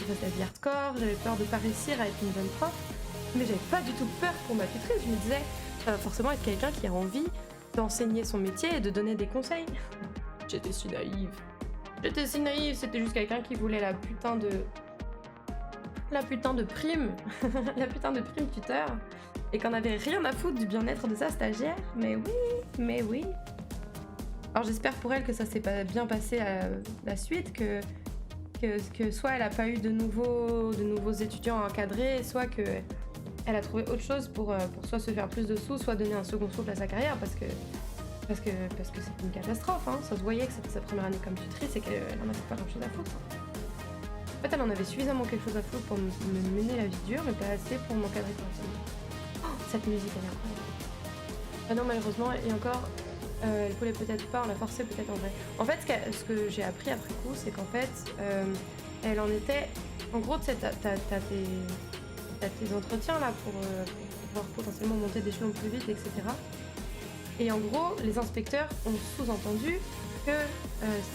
fassent la vie hardcore, j'avais peur de pas réussir à être une bonne prof, mais j'avais pas du tout peur pour ma tutrice. Je me disais, ça va forcément être quelqu'un qui a envie d'enseigner son métier et de donner des conseils. J'étais si naïve. J'étais si naïve, c'était juste quelqu'un qui voulait la putain de prime. La putain de prime tuteur. Et qu'on avait rien à foutre du bien-être de sa stagiaire. Mais oui. Alors j'espère pour elle que ça s'est pas bien passé à la suite, que soit elle a pas eu de nouveaux étudiants à encadrer, soit que elle a trouvé autre chose pour soit se faire plus de sous, soit donner un second souffle à sa carrière, parce que c'était une catastrophe, hein. Ça se voyait que c'était sa première année comme tutrice et qu'elle en avait pas grand chose à foutre. En fait, elle en avait suffisamment quelque chose à foutre pour me mener la vie dure, mais pas assez pour m'encadrer correctement. Oh, cette musique, elle est incroyable. Ah non, malheureusement, et encore, elle voulait peut-être pas, on l'a forcé peut-être en vrai. En fait, ce que j'ai appris après coup, c'est qu'en fait, elle en était... En gros, tu sais, t'as tes entretiens là pour pouvoir potentiellement monter d'échelon plus vite, etc. Et en gros, les inspecteurs ont sous-entendu que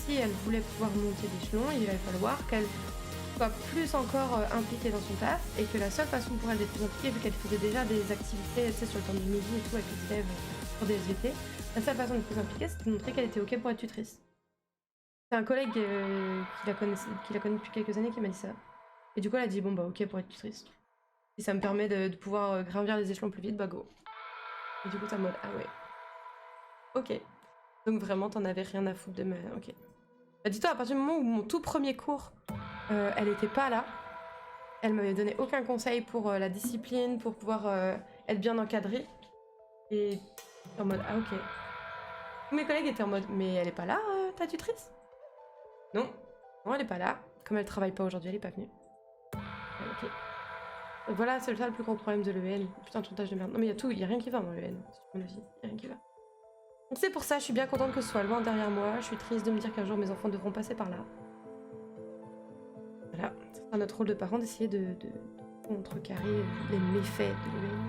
si elle voulait pouvoir monter d'échelon, il allait falloir qu'elle soit plus encore impliquée dans son taf, et que la seule façon pour elle d'être plus impliquée, vu qu'elle faisait déjà des activités, tu sais, sur le temps du midi et tout avec les élèves pour des SVT, la seule façon d'être plus impliquée, c'était de montrer qu'elle était ok pour être tutrice. C'est un collègue qui la connaît depuis quelques années qui m'a dit ça. Et du coup, elle a dit bon bah ok pour être tutrice. Et ça me permet de pouvoir gravir les échelons plus vite, bah go. Et du coup, t'es en mode ah ouais. Ok. Donc vraiment, t'en avais rien à foutre de ma... Ok. Bah dis-toi, à partir du moment où mon tout premier cours, elle était pas là, elle m'avait donné aucun conseil pour la discipline, pour pouvoir être bien encadrée. Et en mode, ah ok. Tous mes collègues étaient en mode, mais elle est pas là, ta tutrice? Non. Non, elle est pas là. Comme elle travaille pas aujourd'hui, elle est pas venue. Ok. Donc voilà, c'est ça le plus gros problème de l'EN. Putain, tournage de merde. Non mais y a rien qui va dans l'EN. C'est mon avis, y a rien qui va. Donc c'est pour ça, je suis bien contente que ce soit loin derrière moi. Je suis triste de me dire qu'un jour mes enfants devront passer par là. Voilà, c'est notre rôle de parents d'essayer de contrecarrer les méfaits de l'EN.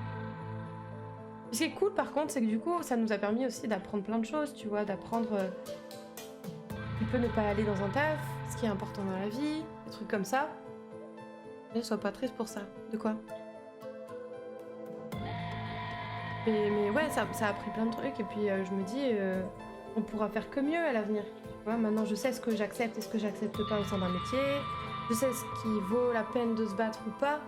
Ce qui est cool par contre, c'est que du coup, ça nous a permis aussi d'apprendre plein de choses, tu vois, d'apprendre... tu peux ne pas aller dans un taf, ce qui est important dans la vie, des trucs comme ça. Ne sois pas triste pour ça. De quoi? Mais ouais, ça a appris plein de trucs, et puis je me dis, on pourra faire que mieux à l'avenir. Tu vois, maintenant je sais ce que j'accepte et ce que j'accepte pas au sein d'un métier, je sais ce qui vaut la peine de se battre ou pas,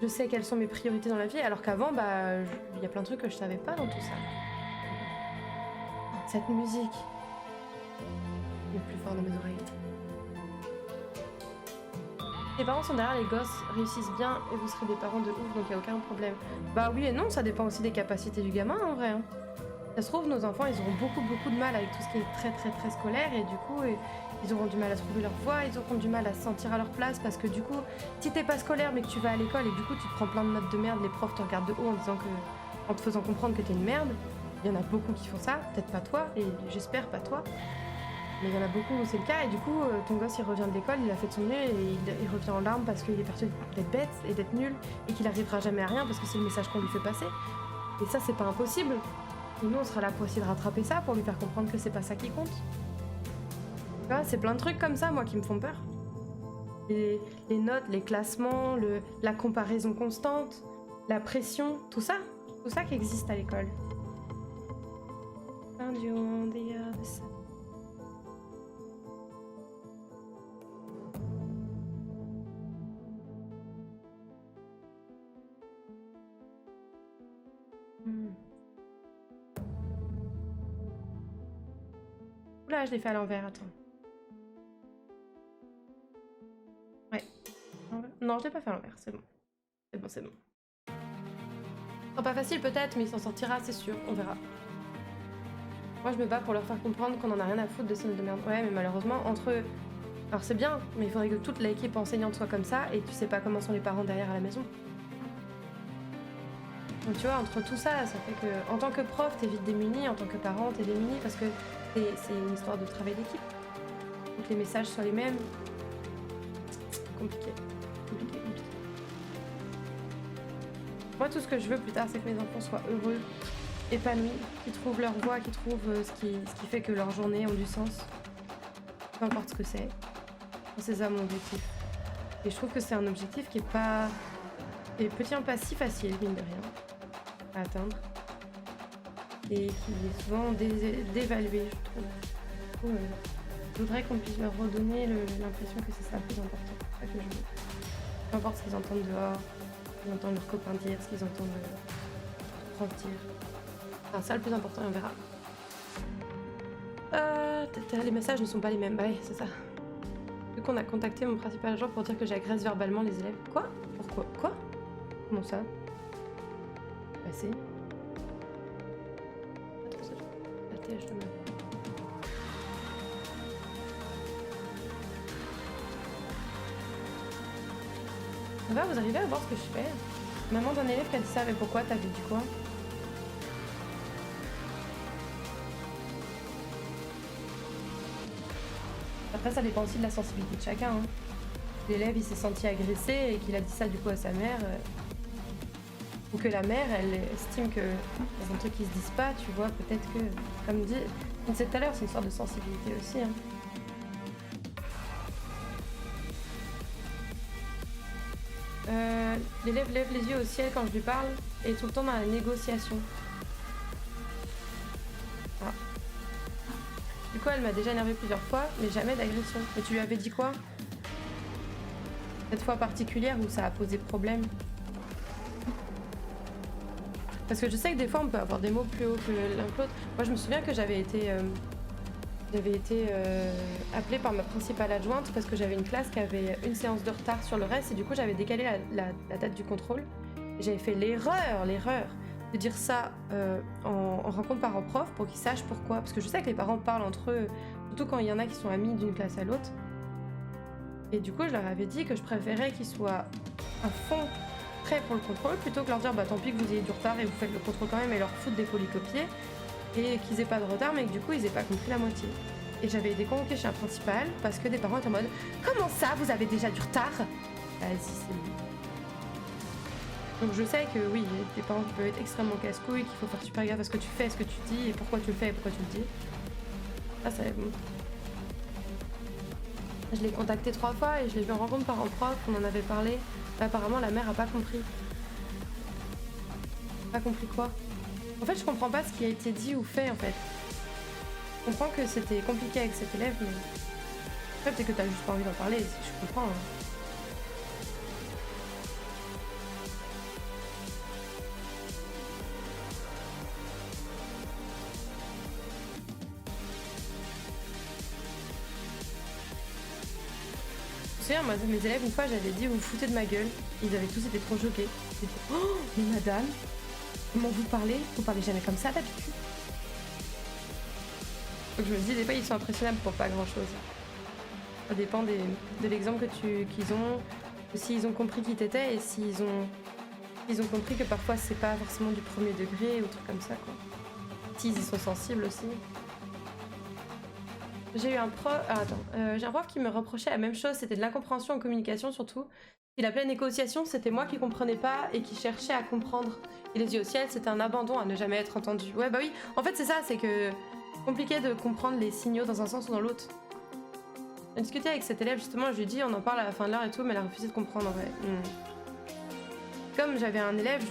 je sais quelles sont mes priorités dans la vie, alors qu'avant, bah, il y a plein de trucs que je savais pas dans tout ça. Cette musique le plus fort dans mes oreilles. Les parents sont derrière les gosses, réussissent bien et vous serez des parents de ouf, donc il n'y a aucun problème. Bah oui et non, ça dépend aussi des capacités du gamin en vrai. Hein. Ça se trouve, nos enfants, ils auront beaucoup de mal avec tout ce qui est très scolaire, et du coup, ils auront du mal à trouver leur voie, ils auront du mal à se sentir à leur place, parce que du coup, si t'es pas scolaire mais que tu vas à l'école et du coup tu te prends plein de notes de merde, les profs te regardent de haut en te faisant comprendre que t'es une merde. Il y en a beaucoup qui font ça, peut-être pas toi, et j'espère pas toi. Mais il y en a beaucoup où c'est le cas, et du coup, ton gosse il revient de l'école, il a fait de son mieux, et il revient en larmes parce qu'il est persuadé d'être bête et d'être nul, et qu'il arrivera jamais à rien parce que c'est le message qu'on lui fait passer. Et ça, c'est pas impossible. Et nous, on sera là pour essayer de rattraper ça, pour lui faire comprendre que c'est pas ça qui compte. Tu vois, c'est plein de trucs comme ça, moi, qui me font peur. Les notes, les classements, la comparaison constante, la pression, tout ça qui existe à l'école. Find you on the other side. Oula, je l'ai fait à l'envers, attends. Ouais. Non, je l'ai pas fait à l'envers, c'est bon. C'est bon, c'est bon. Ce sera pas facile peut-être, mais il s'en sortira, c'est sûr, on verra. Moi, je me bats pour leur faire comprendre qu'on en a rien à foutre de ces notes de merde. Ouais, mais malheureusement, entre eux... Alors c'est bien, mais il faudrait que toute l'équipe enseignante soit comme ça, et tu sais pas comment sont les parents derrière à la maison. Donc tu vois, entre tout ça, ça fait que, en tant que prof, t'es vite démuni, en tant que parent, t'es démuni, parce que c'est une histoire de travail d'équipe. Faut que les messages soient les mêmes. Compliqué. Compliqué. Moi, tout ce que je veux plus tard, c'est que mes enfants soient heureux, épanouis, qu'ils trouvent leur voie, qu'ils trouvent ce qui fait que leurs journées ont du sens. Peu importe ce que c'est. C'est ça mon objectif. Et je trouve que c'est un objectif qui est pas... Et petit, pas si facile, mine de rien, à atteindre. Et qui est souvent dévalué, je trouve. Je voudrais qu'on puisse leur redonner l'impression que c'est ça le plus important. C'est ça que je veux. Peu importe ce qu'ils entendent dehors, ce qu'ils entendent leurs copains dire, ce qu'ils entendent leurs profs dire. Enfin, ça le plus important, et on verra. Les messages ne sont pas les mêmes, bah ouais, c'est ça. Vu qu'on a contacté mon principal agent pour dire que j'agresse verbalement les élèves. Quoi? Pourquoi? Quoi? Comment ça? Passé. Attends, ça... La TH de ma... Ça va, vous arrivez à voir ce que je fais? Maman d'un élève qui a dit ça, mais pourquoi? T'avais dit quoi? Après, ça dépend aussi de la sensibilité de chacun. Hein. L'élève, il s'est senti agressé et qu'il a dit ça du coup à sa mère. Ou que la mère, elle estime que c'est un truc qui se disent pas, tu vois, peut-être que, comme on disait tout à l'heure, c'est une sorte de sensibilité aussi. Hein. L'élève lève les yeux au ciel quand je lui parle et est tout le temps dans la négociation. Ah. Du coup, elle m'a déjà énervé plusieurs fois, mais jamais d'agression. Et tu lui avais dit quoi? Cette fois particulière où ça a posé problème? Parce que je sais que des fois, on peut avoir des mots plus hauts que l'un que l'autre. Moi, je me souviens que j'avais été appelée par ma principale adjointe parce que j'avais une classe qui avait une séance de retard sur le reste et du coup, j'avais décalé la date du contrôle. Et j'avais fait l'erreur de dire ça en rencontre parents-prof pour qu'ils sachent pourquoi. Parce que je sais que les parents parlent entre eux, surtout quand il y en a qui sont amis d'une classe à l'autre. Et du coup, je leur avais dit que je préférais qu'ils soient à fond prêts pour le contrôle plutôt que leur dire bah tant pis que vous ayez du retard et vous faites le contrôle quand même et leur foutre des polycopiés et qu'ils aient pas de retard mais que du coup ils aient pas compris la moitié. Et j'avais été convoquée chez un principal parce que des parents étaient en mode comment ça vous avez déjà du retard? Vas-y, c'est bon. Donc je sais que oui, il y a des parents qui peuvent être extrêmement casse-couilles, qu'il faut faire super gaffe à ce que tu fais, ce que tu dis et pourquoi tu le fais et pourquoi tu le dis. Ça c'est bon. Je l'ai contacté 3 fois et je l'ai vu en rencontre parents-prof, on en avait parlé. Mais apparemment la mère a pas compris. Pas compris quoi? En fait je comprends pas ce qui a été dit ou fait en fait. Je comprends que c'était compliqué avec cet élève mais... En fait c'est que t'as juste pas envie d'en parler, je comprends. Hein. Je me souviens, moi, mes élèves, une fois, j'avais dit vous vous foutez de ma gueule. Ils avaient tous été trop choqués. Ils étaient oh, mais madame, comment vous parlez? Vous parlez jamais comme ça d'habitude. Donc je me dis, des fois, ils sont impressionnables pour pas grand chose. Ça dépend de l'exemple qu'ils ont, s'ils ont compris qui t'étais et s'ils ont compris que parfois c'est pas forcément du premier degré ou trucs comme ça, quoi. S'ils y sont sensibles aussi. J'ai eu un prof... j'ai un prof qui me reprochait la même chose, c'était de l'incompréhension en communication surtout. Il appelait négociation, c'était moi qui comprenais pas et qui cherchais à comprendre. Et les yeux au ciel, c'était un abandon à ne jamais être entendu. Ouais bah oui, en fait c'est ça, c'est que c'est compliqué de comprendre les signaux dans un sens ou dans l'autre. J'ai discuté avec cet élève justement, je lui ai dit on en parle à la fin de l'heure et tout, mais elle a refusé de comprendre en vrai. Comme j'avais un élève,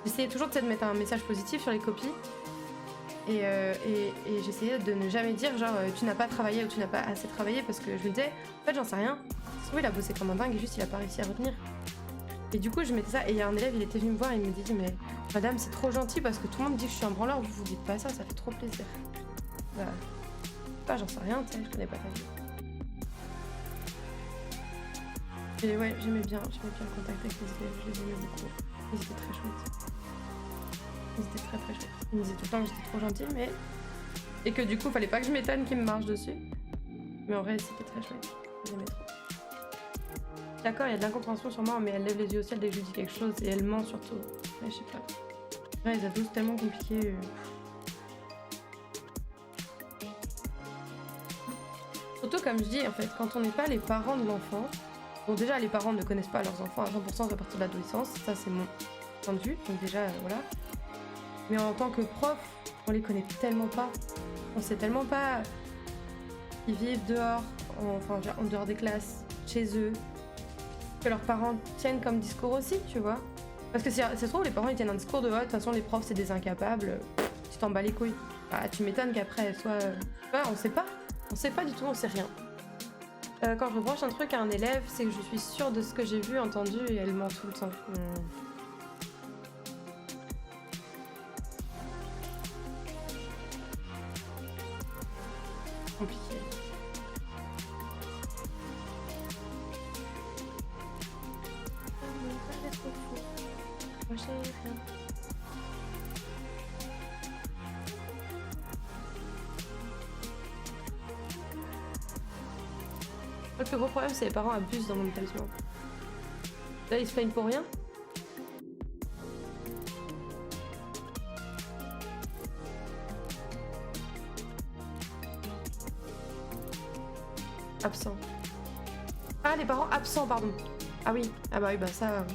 j'essayais toujours de mettre un message positif sur les copies. Et j'essayais de ne jamais dire genre tu n'as pas travaillé ou tu n'as pas assez travaillé parce que je me disais en fait j'en sais rien. Ça se trouve il a bossé comme un dingue et juste il a pas réussi à retenir. Et du coup je mettais ça et il y a un élève il était venu me voir et il me dit mais madame c'est trop gentil parce que tout le monde dit que je suis un branleur, vous dites pas ça, ça fait trop plaisir. Bah j'en sais rien, tu sais, je connais pas ta vie. Et ouais j'aimais bien le contact avec les élèves, je les aimais beaucoup. Ils étaient très chouettes. Ils étaient très très chouettes. Ils me disaient tout le temps que j'étais trop gentille, mais... Et que du coup, fallait pas que je m'étonne qu'ils me marchent dessus. Mais en vrai, c'était très chouette. J'aimais trop. D'accord, il y a de l'incompréhension sur moi, mais elle lève les yeux au ciel dès que je lui dis quelque chose, et elle ment surtout. Ouais, je sais pas. Ouais, les ados, c'est tellement compliqué. Surtout, comme je dis, en fait, quand on n'est pas les parents de l'enfant... Bon, déjà, les parents ne connaissent pas leurs enfants à 100% à partir de l'adolescence. Ça, c'est mon point de vue. Donc déjà, voilà. Mais en tant que prof, on les connaît tellement pas. On sait tellement pas. Ils vivent dehors, en dehors des classes, chez eux. Que leurs parents tiennent comme discours aussi, tu vois. Parce que si ça se trouve, les parents ils tiennent un discours de de toute façon, les profs c'est des incapables. Tu t'en bats les couilles. Bah, tu m'étonnes qu'après elle soit. Ouais, on sait pas. On sait pas du tout, on sait rien. Quand je reproche un truc à un élève, c'est que je suis sûre de ce que j'ai vu, entendu, et elle ment tout le temps. Compliqué. Moi j'ai rien. Le plus gros problème, c'est les parents abusent dans mon établissement. Là, ils se plaignent pour rien. Absent. Ah, les parents absents, pardon. Ah oui, ah bah oui, bah ça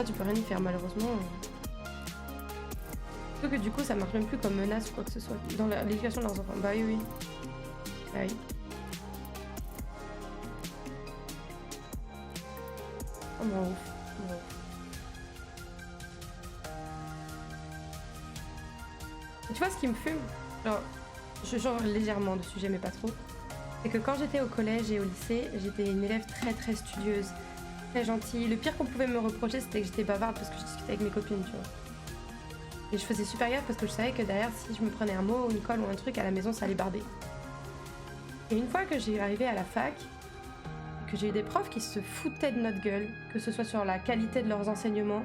tu peux rien y faire, malheureusement. Sauf que du coup, ça marche même plus comme menace ou quoi que ce soit dans l'éducation de leurs enfants. Bah oui, oui. Bah oui. Oh, bon, ouf. Bon. Et tu vois ce qui me fume, genre, je change légèrement de sujet mais pas trop, c'est que quand j'étais au collège et au lycée, j'étais une élève très très studieuse, très gentille. Le pire qu'on pouvait me reprocher, c'était que j'étais bavarde parce que je discutais avec mes copines, tu vois. Et je faisais super gaffe parce que je savais que derrière, si je me prenais un mot, une colle ou un truc, à la maison, ça allait barder. Et une fois que j'ai arrivé à la fac, que j'ai eu des profs qui se foutaient de notre gueule, que ce soit sur la qualité de leurs enseignements,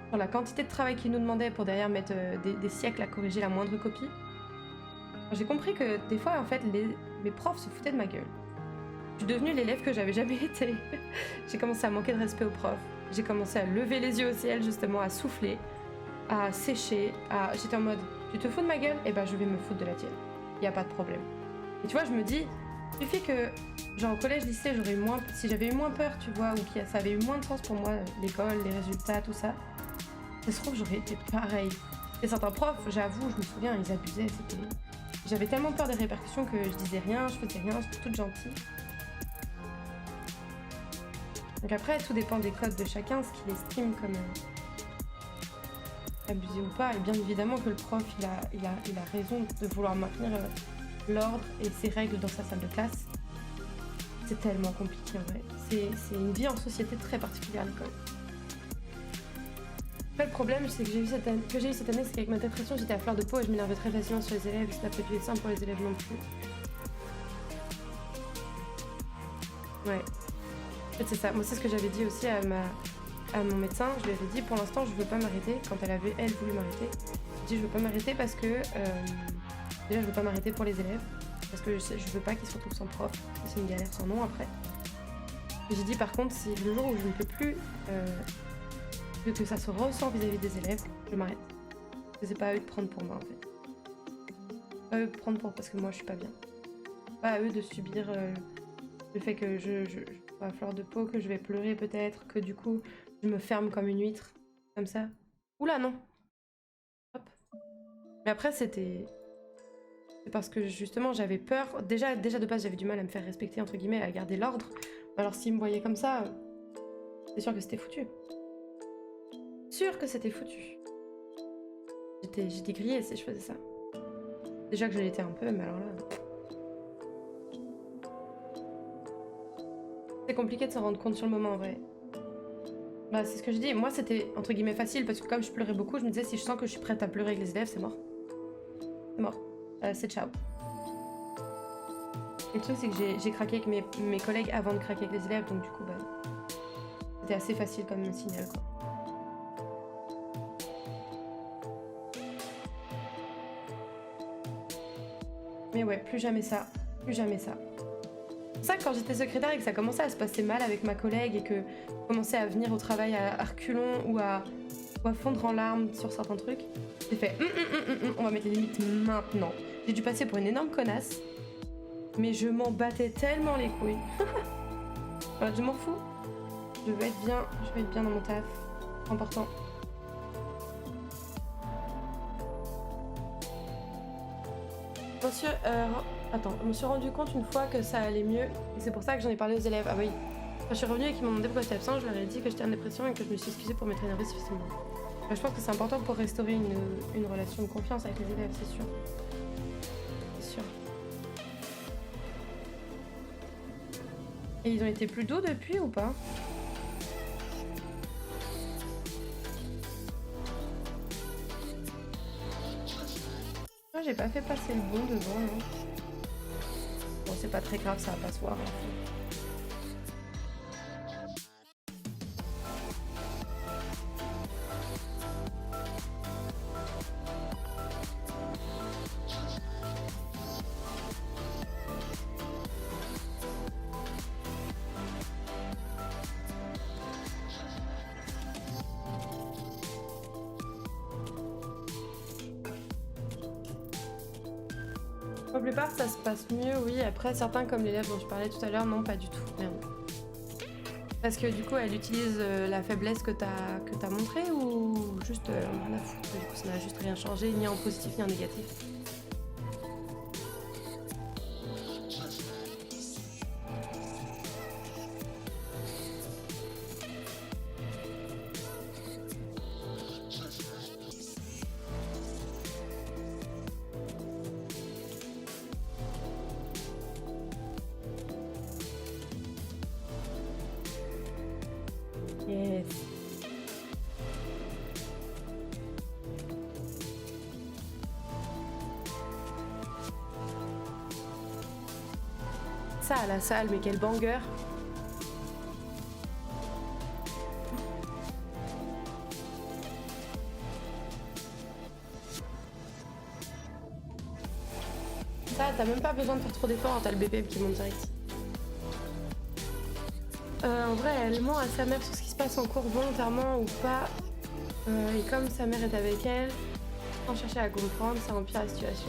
sur la quantité de travail qu'ils nous demandaient pour derrière mettre des siècles à corriger la moindre copie, j'ai compris que des fois, en fait, mes profs se foutaient de ma gueule. Je suis devenue l'élève que j'avais jamais été. J'ai commencé à manquer de respect aux profs. J'ai commencé à lever les yeux au ciel, justement, à souffler, à sécher, J'étais en mode, tu te fous de ma gueule? Eh ben, je vais me foutre de la tienne. Y a pas de problème. Et tu vois, je me dis, il suffit que, genre, au collège, lycée, j'aurais eu moins... Si j'avais eu moins peur, tu vois, ou que ça avait eu moins de sens pour moi, l'école, les résultats, tout ça, ça se trouve, j'aurais été pareil. Et certains profs, j'avoue, je me souviens, ils abusaient, c'était... J'avais tellement peur des répercussions que je disais rien, je faisais rien, j'étais toute gentille. Donc après, tout dépend des codes de chacun, ce qu'il estime comme abusé ou pas. Et bien évidemment que le prof, il a raison de vouloir maintenir l'ordre et ses règles dans sa salle de classe. C'est tellement compliqué en vrai. C'est une vie en société très particulière, l'école. Après, le problème, c'est que j'ai eu cette année, c'est qu'avec ma dépression, j'étais à fleur de peau et je m'énervais très facilement sur les élèves. Et ça n'a pas dû être simple pour les élèves non plus. Ouais. En fait, c'est ça. Moi, c'est ce que j'avais dit aussi à mon médecin. Je lui avais dit, pour l'instant, je veux pas m'arrêter. Quand elle avait, elle, voulu m'arrêter, j'ai dit, je veux pas m'arrêter parce que... déjà, je veux pas m'arrêter pour les élèves. Parce que je veux pas qu'ils se retrouvent sans prof. C'est une galère sans nom après. Et j'ai dit, par contre, si le jour où je ne peux plus... que ça se ressent vis-à-vis des élèves, je m'arrête. Parce que c'est pas à eux de prendre pour moi, en fait. Pas à eux de prendre pour parce que moi, je suis pas bien. pas à eux de subir le fait que je sois à fleur de peau, que je vais pleurer peut-être, que du coup je me ferme comme une huître, comme ça. Oula non. Hop. Mais après c'était... C'est parce que justement j'avais peur. Déjà de base j'avais du mal à me faire respecter entre guillemets, à garder l'ordre. Alors s'ils me voyaient comme ça, c'est sûr que c'était foutu. Sûr que c'était foutu. J'étais grillée si je faisais ça. Déjà que je l'étais un peu, mais alors là... C'est compliqué de s'en rendre compte sur le moment en vrai. Bah c'est ce que je dis, moi c'était entre guillemets facile parce que comme je pleurais beaucoup, je me disais si je sens que je suis prête à pleurer avec les élèves, c'est mort. C'est mort. C'est ciao. Et le truc c'est que j'ai craqué avec mes collègues avant de craquer avec les élèves, donc du coup bah... C'était assez facile comme signal quoi. Mais ouais, plus jamais ça. Plus jamais ça. C'est pour ça que quand j'étais secrétaire et que ça commençait à se passer mal avec ma collègue et que je commençais à venir au travail à reculons ou à fondre en larmes sur certains trucs, j'ai fait on va mettre les limites maintenant. J'ai dû passer pour une énorme connasse, mais je m'en battais tellement les couilles. Enfin, je m'en fous. Je veux être bien dans mon taf. Important. Monsieur, attends, je me suis rendu compte une fois que ça allait mieux, et c'est pour ça que j'en ai parlé aux élèves. Ah oui. Quand je suis revenue et qu'ils m'ont demandé pourquoi j'étais absent, je leur ai dit que j'étais en dépression et que je me suis excusée pour m'être énervée suffisamment. Je pense que c'est important pour restaurer une relation de confiance avec les élèves, c'est sûr. C'est sûr. Et ils ont été plus doux depuis ou pas? Moi j'ai pas fait passer le bon devant. Hein. Bon c'est pas très grave, ça va pas se voir. Hein. Pour la plupart, ça se passe mieux, oui. Après, certains, comme l'élève dont je parlais tout à l'heure, non, pas du tout. Merde. Parce que du coup, elle utilise la faiblesse que t'as montrée ou juste rien à foutre. Du coup, ça n'a juste rien changé, ni en positif ni en négatif. Yes. Ça à la salle, mais quel banger. Ça, t'as même pas besoin de faire trop d'efforts, t'as le BPM qui monte direct. En vrai, elle ment à sa mère sur ce qui se passe en cours volontairement ou pas. Et comme sa mère est avec elle, sans chercher à comprendre, ça empire la situation.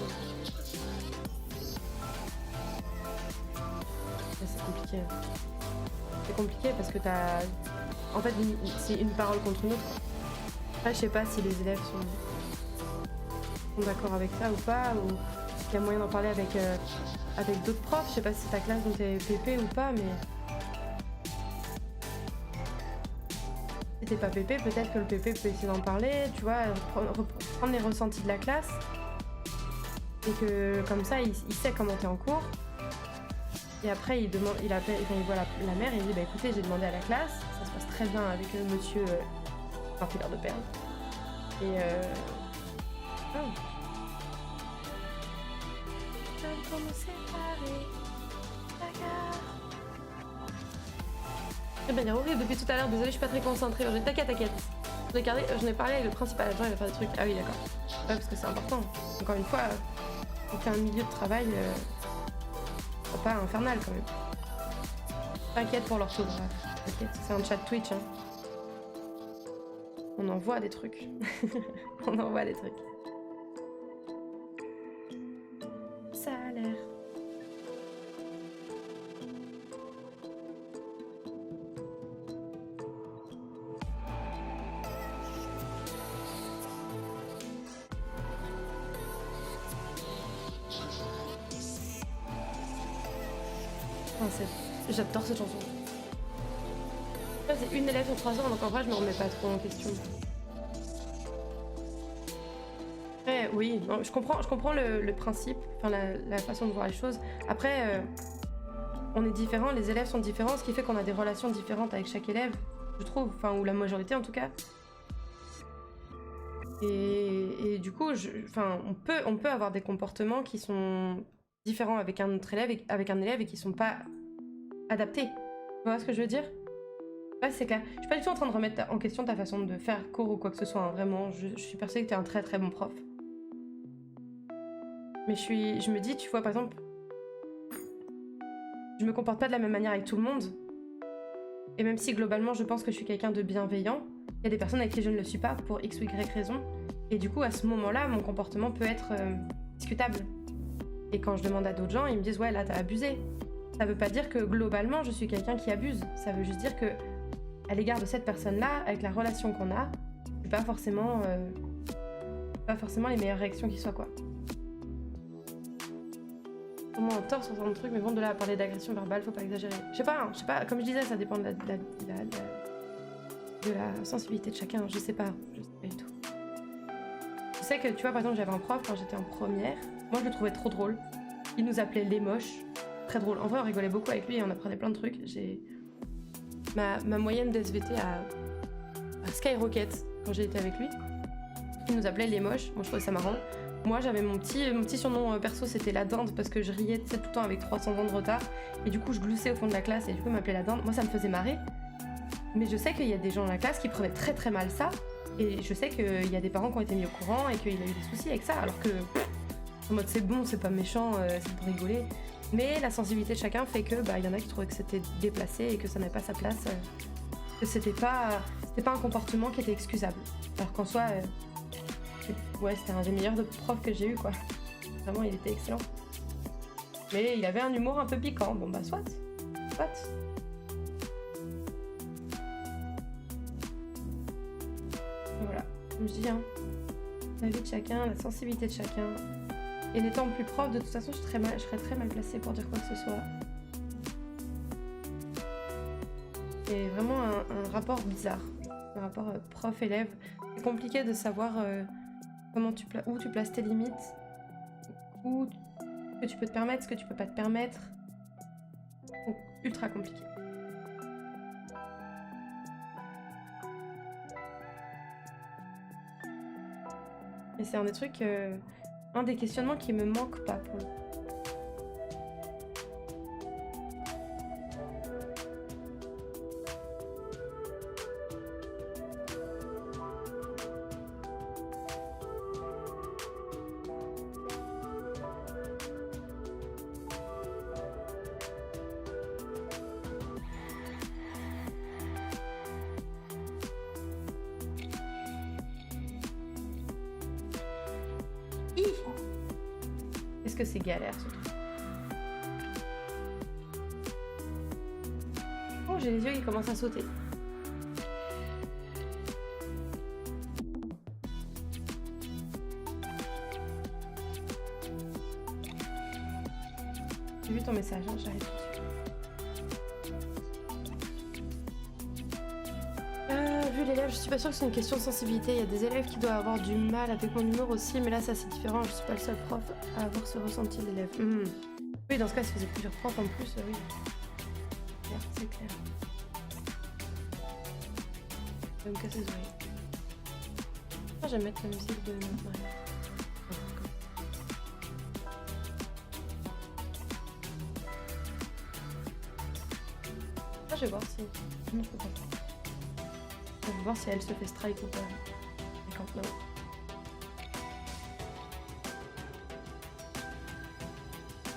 C'est compliqué. C'est compliqué parce que t'as... En fait, c'est une parole contre une autre. Après, je sais pas si les élèves sont d'accord avec ça ou pas, ou s'il y a moyen d'en parler avec d'autres profs. Je sais pas si c'est ta classe dont t'es PP ou pas, mais... Si t'es pas PP, peut-être que le PP peut essayer d'en parler, tu vois, reprendre les ressentis de la classe. Et que comme ça, il sait comment t'es en cours. Et après, il appelle, enfin, il voit la mère et il dit bah écoutez, j'ai demandé à la classe, ça se passe très bien avec monsieur fileur de perles. Et oh. Pour me séparer, eh ben, il est horrible depuis tout à l'heure, désolé, je suis pas très concentrée. T'inquiète. J'en ai parlé avec le principal agent, il va faire des trucs. Ah oui, d'accord. Ouais, parce que c'est important. Encore une fois, quand t'es un milieu de travail, c'est pas infernal quand même. T'inquiète pour l'orthographe. T'inquiète, c'est un chat Twitch. Hein. On envoie des trucs. On envoie des trucs. Ça a l'air. J'adore cette chanson. C'est une élève sur 3 ans, donc en vrai, je me remets pas trop en question. Après, oui, non, je comprends le principe, enfin la façon de voir les choses. Après, on est différents, les élèves sont différents, ce qui fait qu'on a des relations différentes avec chaque élève, je trouve, enfin, ou la majorité en tout cas. Et du coup, on peut avoir des comportements qui sont différents avec un autre élève, avec un élève et qui sont pas adaptés. Tu vois ce que je veux dire? Ouais, c'est clair. Je suis pas du tout en train de remettre en question ta façon de faire cours ou quoi que ce soit, hein. Vraiment, je suis persuadée que t'es un très très bon prof. Mais je me dis, tu vois, par exemple, je me comporte pas de la même manière avec tout le monde. Et même si globalement je pense que je suis quelqu'un de bienveillant, il y a des personnes avec qui je ne le suis pas pour X ou Y raison. Et du coup, à ce moment-là, mon comportement peut être discutable. Et quand je demande à d'autres gens, ils me disent ouais, là t'as abusé. Ça veut pas dire que globalement je suis quelqu'un qui abuse. Ça veut juste dire que à l'égard de cette personne-là, avec la relation qu'on a, c'est pas forcément les meilleures réactions qui soient, quoi. Vraiment un tort sur un truc, mais bon, de là à parler d'agression verbale, faut pas exagérer. Je sais pas, comme je disais, ça dépend de la sensibilité de chacun, je sais pas du tout. Je sais que, tu vois, par exemple, j'avais un prof quand j'étais en première, moi je le trouvais trop drôle. Il nous appelait les moches, très drôle. En vrai, on rigolait beaucoup avec lui et on apprenait plein de trucs. J'ai ma moyenne d'SVT à Skyrocket quand j'ai été avec lui. Il nous appelait les moches, moi je trouvais ça marrant. Moi j'avais mon petit surnom perso, c'était la dinde, parce que je riais tout le temps avec 300 ans de retard. Et du coup je gloussais au fond de la classe et du coup il m'appelait la dinde. Moi ça me faisait marrer. Mais je sais qu'il y a des gens dans la classe qui prenaient très très mal ça. Et je sais qu'il y a des parents qui ont été mis au courant et qu'il a eu des soucis avec ça. Alors que, en mode c'est bon, c'est pas méchant, c'est pour rigoler. Mais la sensibilité de chacun fait que y en a qui trouvaient que c'était déplacé et que ça n'avait pas sa place. Que c'était pas un comportement qui était excusable. Alors qu'en soi, c'était un des meilleurs profs que j'ai eu, quoi. Vraiment, il était excellent. Mais il avait un humour un peu piquant. Bon bah soit. Voilà, comme je dis, hein, la vie de chacun, la sensibilité de chacun. Et n'étant plus prof, de toute façon, je serais très mal placée pour dire quoi que ce soit. C'est vraiment un rapport bizarre, un rapport prof-élève. C'est compliqué de savoir où tu places tes limites, ce que tu peux te permettre, ce que tu peux pas te permettre. Donc, ultra compliqué. Et c'est un des trucs, un des questionnements qui me manque pas pour le coup. Qu'est-ce que c'est galère ce truc. Oh, j'ai les yeux qui commencent à sauter. J'ai vu ton message, hein, j'arrive tout de suite. Vu l'élève, je suis pas sûre que c'est une question de sensibilité. Il y a des élèves qui doivent avoir du mal avec mon humour aussi, mais là ça c'est différent. Je suis pas le seul prof à avoir ce ressenti de l'élève. Oui, dans ce cas, ça faisait plusieurs profs en plus, oui. C'est clair. Je vais me casser les oreilles. J'aime mettre la musique de notre mariage. Je vais voir si... Non, je peux pas. Je vais voir si elle se fait strike ou pas.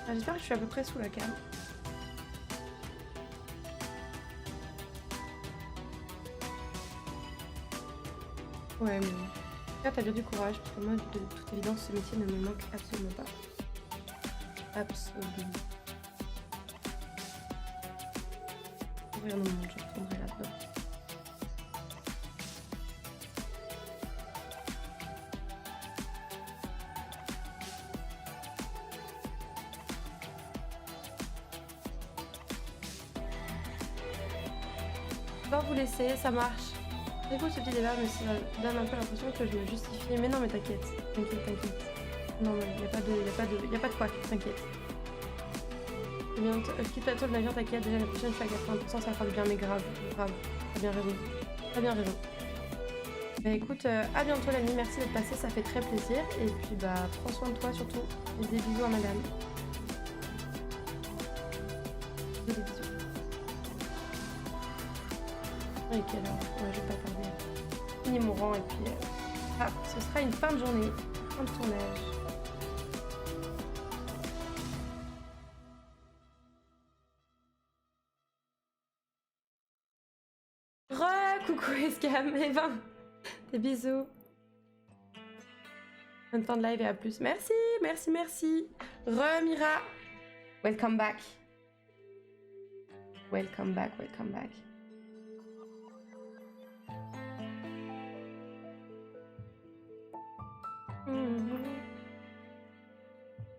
J'espère que je suis à peu près sous la cam. Ouais, mais là t'as bien du courage, parce que moi, de toute évidence, ce métier ne me manque absolument pas. Absolument. Rien au monde, je retournerai là-dedans. encore vous laisser, ça marche. C'est cool ce petit débat, mais ça donne un peu l'impression que je me justifie. Mais non, mais t'inquiète, t'inquiète. Non, mais y a pas de quoi, t'inquiète. Je quitte pas trop le navire, t'inquiète, déjà la prochaine je suis à 80%, ça va faire du bien, mais grave, t'as bien raison. T'as bien raison. Bah écoute, à bientôt l'ami, merci d'être passé, ça fait très plaisir. Et puis bah, prends soin de toi surtout. Et des bisous à madame. Des bisous. Et quelle heure? Ouais, je vais pas tarder. Fini mon rang et puis... ce sera une fin de journée, fin de tournage. Coucou Escam, et ben, des bisous. Bonne fin de live et à plus. Merci. Mira. Welcome back.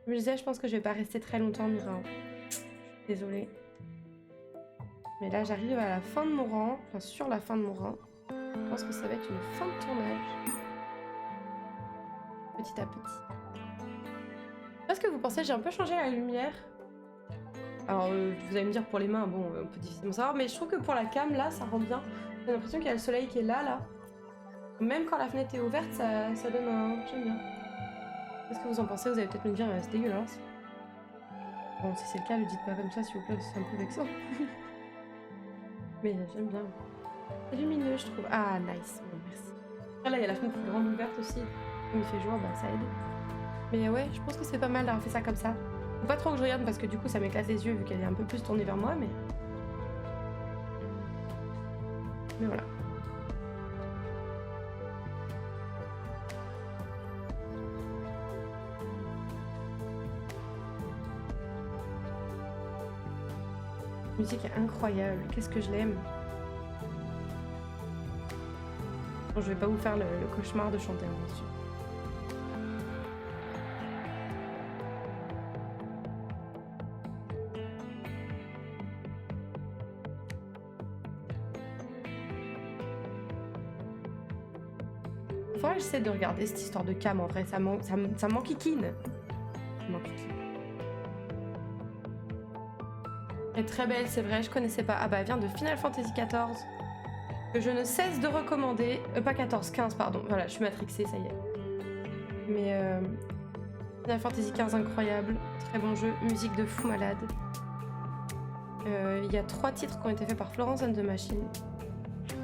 Je me disais, je pense que je vais pas rester très longtemps, Mira. Désolée. Mais là, j'arrive à la fin de mon rang, enfin sur la fin de mon rang. Je pense que ça va être une fin de tournage. Petit à petit. Qu'est-ce que vous pensez? J'ai un peu changé la lumière. Alors, vous allez me dire pour les mains, bon, on peut difficilement savoir, mais je trouve que pour la cam, là, ça rend bien. J'ai l'impression qu'il y a le soleil qui est là. Même quand la fenêtre est ouverte, ça donne un... J'aime bien. Qu'est-ce que vous en pensez? Vous allez peut-être me dire, c'est dégueulasse. Bon, si c'est le cas, le dites pas comme ça, s'il vous plaît, c'est un peu vexant. Mais j'aime bien. C'est lumineux, je trouve. Ah, nice. Bon, merci. Après, là, il y a la fenêtre plus grande ouverte aussi. Comme il fait jour, bah, ça aide. Mais ouais, je pense que c'est pas mal d'avoir fait ça comme ça. Faut pas trop que je regarde parce que du coup, ça m'éclate les yeux vu qu'elle est un peu plus tournée vers moi, mais... voilà. La musique est incroyable. Qu'est-ce que je l'aime. Bon, je vais pas vous faire le cauchemar de chanter, bien sûr. Faudrait que j'essaie de regarder cette histoire de cam en vrai, ça m'enquiquine. Elle est très belle, c'est vrai, je connaissais pas. Ah bah elle vient de Final Fantasy XIV, que je ne cesse de recommander. Pas 14, 15 pardon, voilà, je suis matrixée, ça y est. Mais Final Fantasy XV incroyable, très bon jeu, musique de fou malade. Il y a 3 titres qui ont été faits par Florence and the Machine.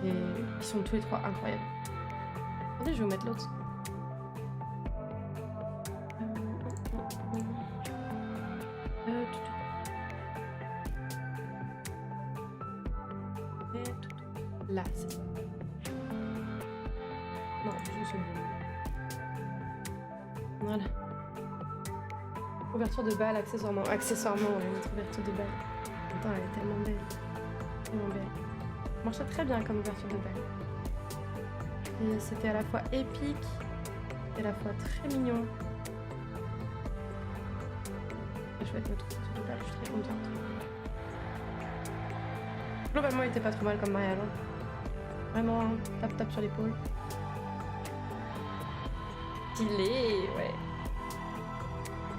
Et ils sont tous les 3 incroyables. Attendez, je vais vous mettre l'autre. Là, c'est ça. Non, je suis voilà. Ouverture de balle, accessoirement. Accessoirement, ouais, notre ouverture de balle. Attends, elle est tellement belle. Tellement belle. Ça marchait très bien comme ouverture de balle. Et c'était à la fois épique et à la fois très mignon. Très chouette notre ouverture de balle, je suis très contente. Globalement, il était pas trop mal comme mariage. Hein. Vraiment, tape sur l'épaule. Stylé, ouais.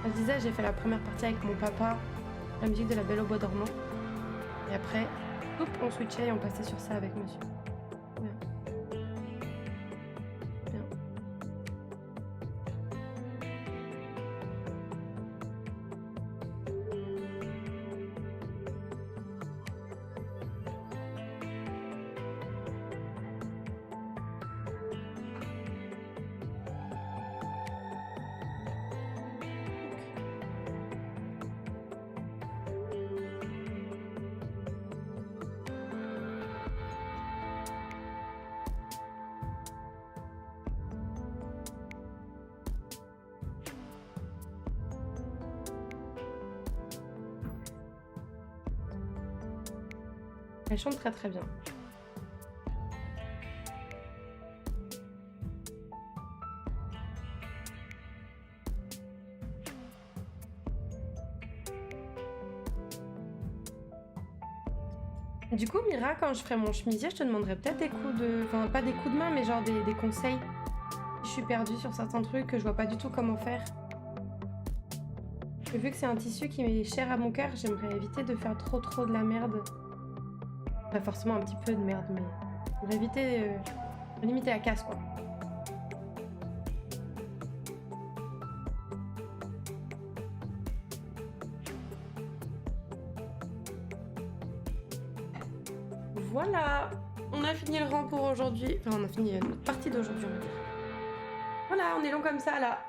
Je disais, j'ai fait la première partie avec mon papa, la musique de La Belle au Bois dormant. Et après, hop, on switchait et on passait sur ça avec monsieur. Bien. Bien. Elle chante très très bien. Du coup, Mira, quand je ferai mon chemisier, je te demanderai peut-être des coups de... Enfin, pas des coups de main, mais genre des conseils. Je suis perdue sur certains trucs que je vois pas du tout comment faire. Et vu que c'est un tissu qui est cher à mon cœur, j'aimerais éviter de faire trop de la merde. Pas forcément un petit peu de merde, mais... J'aimerais éviter... limiter la casse, quoi. Voilà, on a fini le rang pour aujourd'hui. Enfin, on a fini notre partie d'aujourd'hui, on va dire. Voilà, on est long comme ça, là.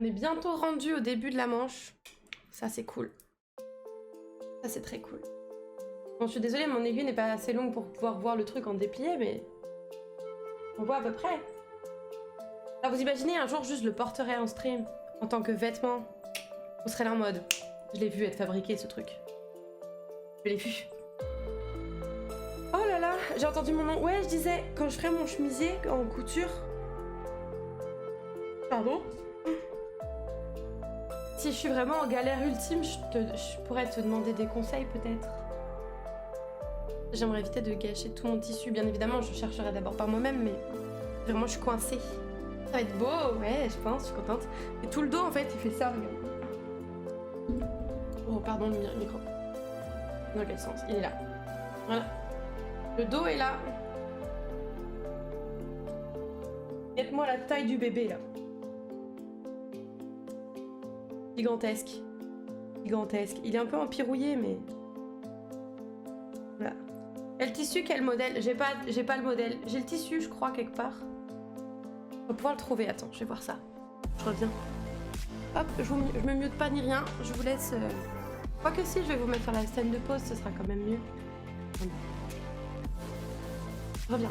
On est bientôt rendu au début de la manche. Ça, c'est cool. Ça, c'est très cool. Bon, je suis désolée, mon aiguille n'est pas assez longue pour pouvoir voir le truc en déplié, mais... On voit à peu près. Alors, vous imaginez, un jour, juste le porterai en stream, en tant que vêtement. Vous serez là en mode... Je l'ai vu être fabriqué, ce truc. Je l'ai vu. Oh là là, j'ai entendu mon nom. Ouais, je disais, quand je ferai mon chemisier en couture... Pardon? Si je suis vraiment en galère ultime, je pourrais te demander des conseils, peut-être. J'aimerais éviter de gâcher tout mon tissu. Bien évidemment, je chercherai d'abord par moi-même, mais... Vraiment, je suis coincée. Ça va être beau, ouais, je pense, je suis contente. Et tout le dos, en fait, il fait ça, regarde. Oh, pardon, le micro. Dans quel sens? Il est là. Voilà. Le dos est là. Faites-moi la taille du bébé, là. Gigantesque. Gigantesque. Il est un peu empirouillé, mais... Voilà. Quel tissu, quel modèle? J'ai pas le modèle. J'ai le tissu, je crois, quelque part. On va pouvoir le trouver. Attends, je vais voir ça. Je reviens. Hop, je me mute pas ni rien. Je vous laisse... Quoique si, je vais vous mettre sur la scène de pause, ce sera quand même mieux. Je reviens.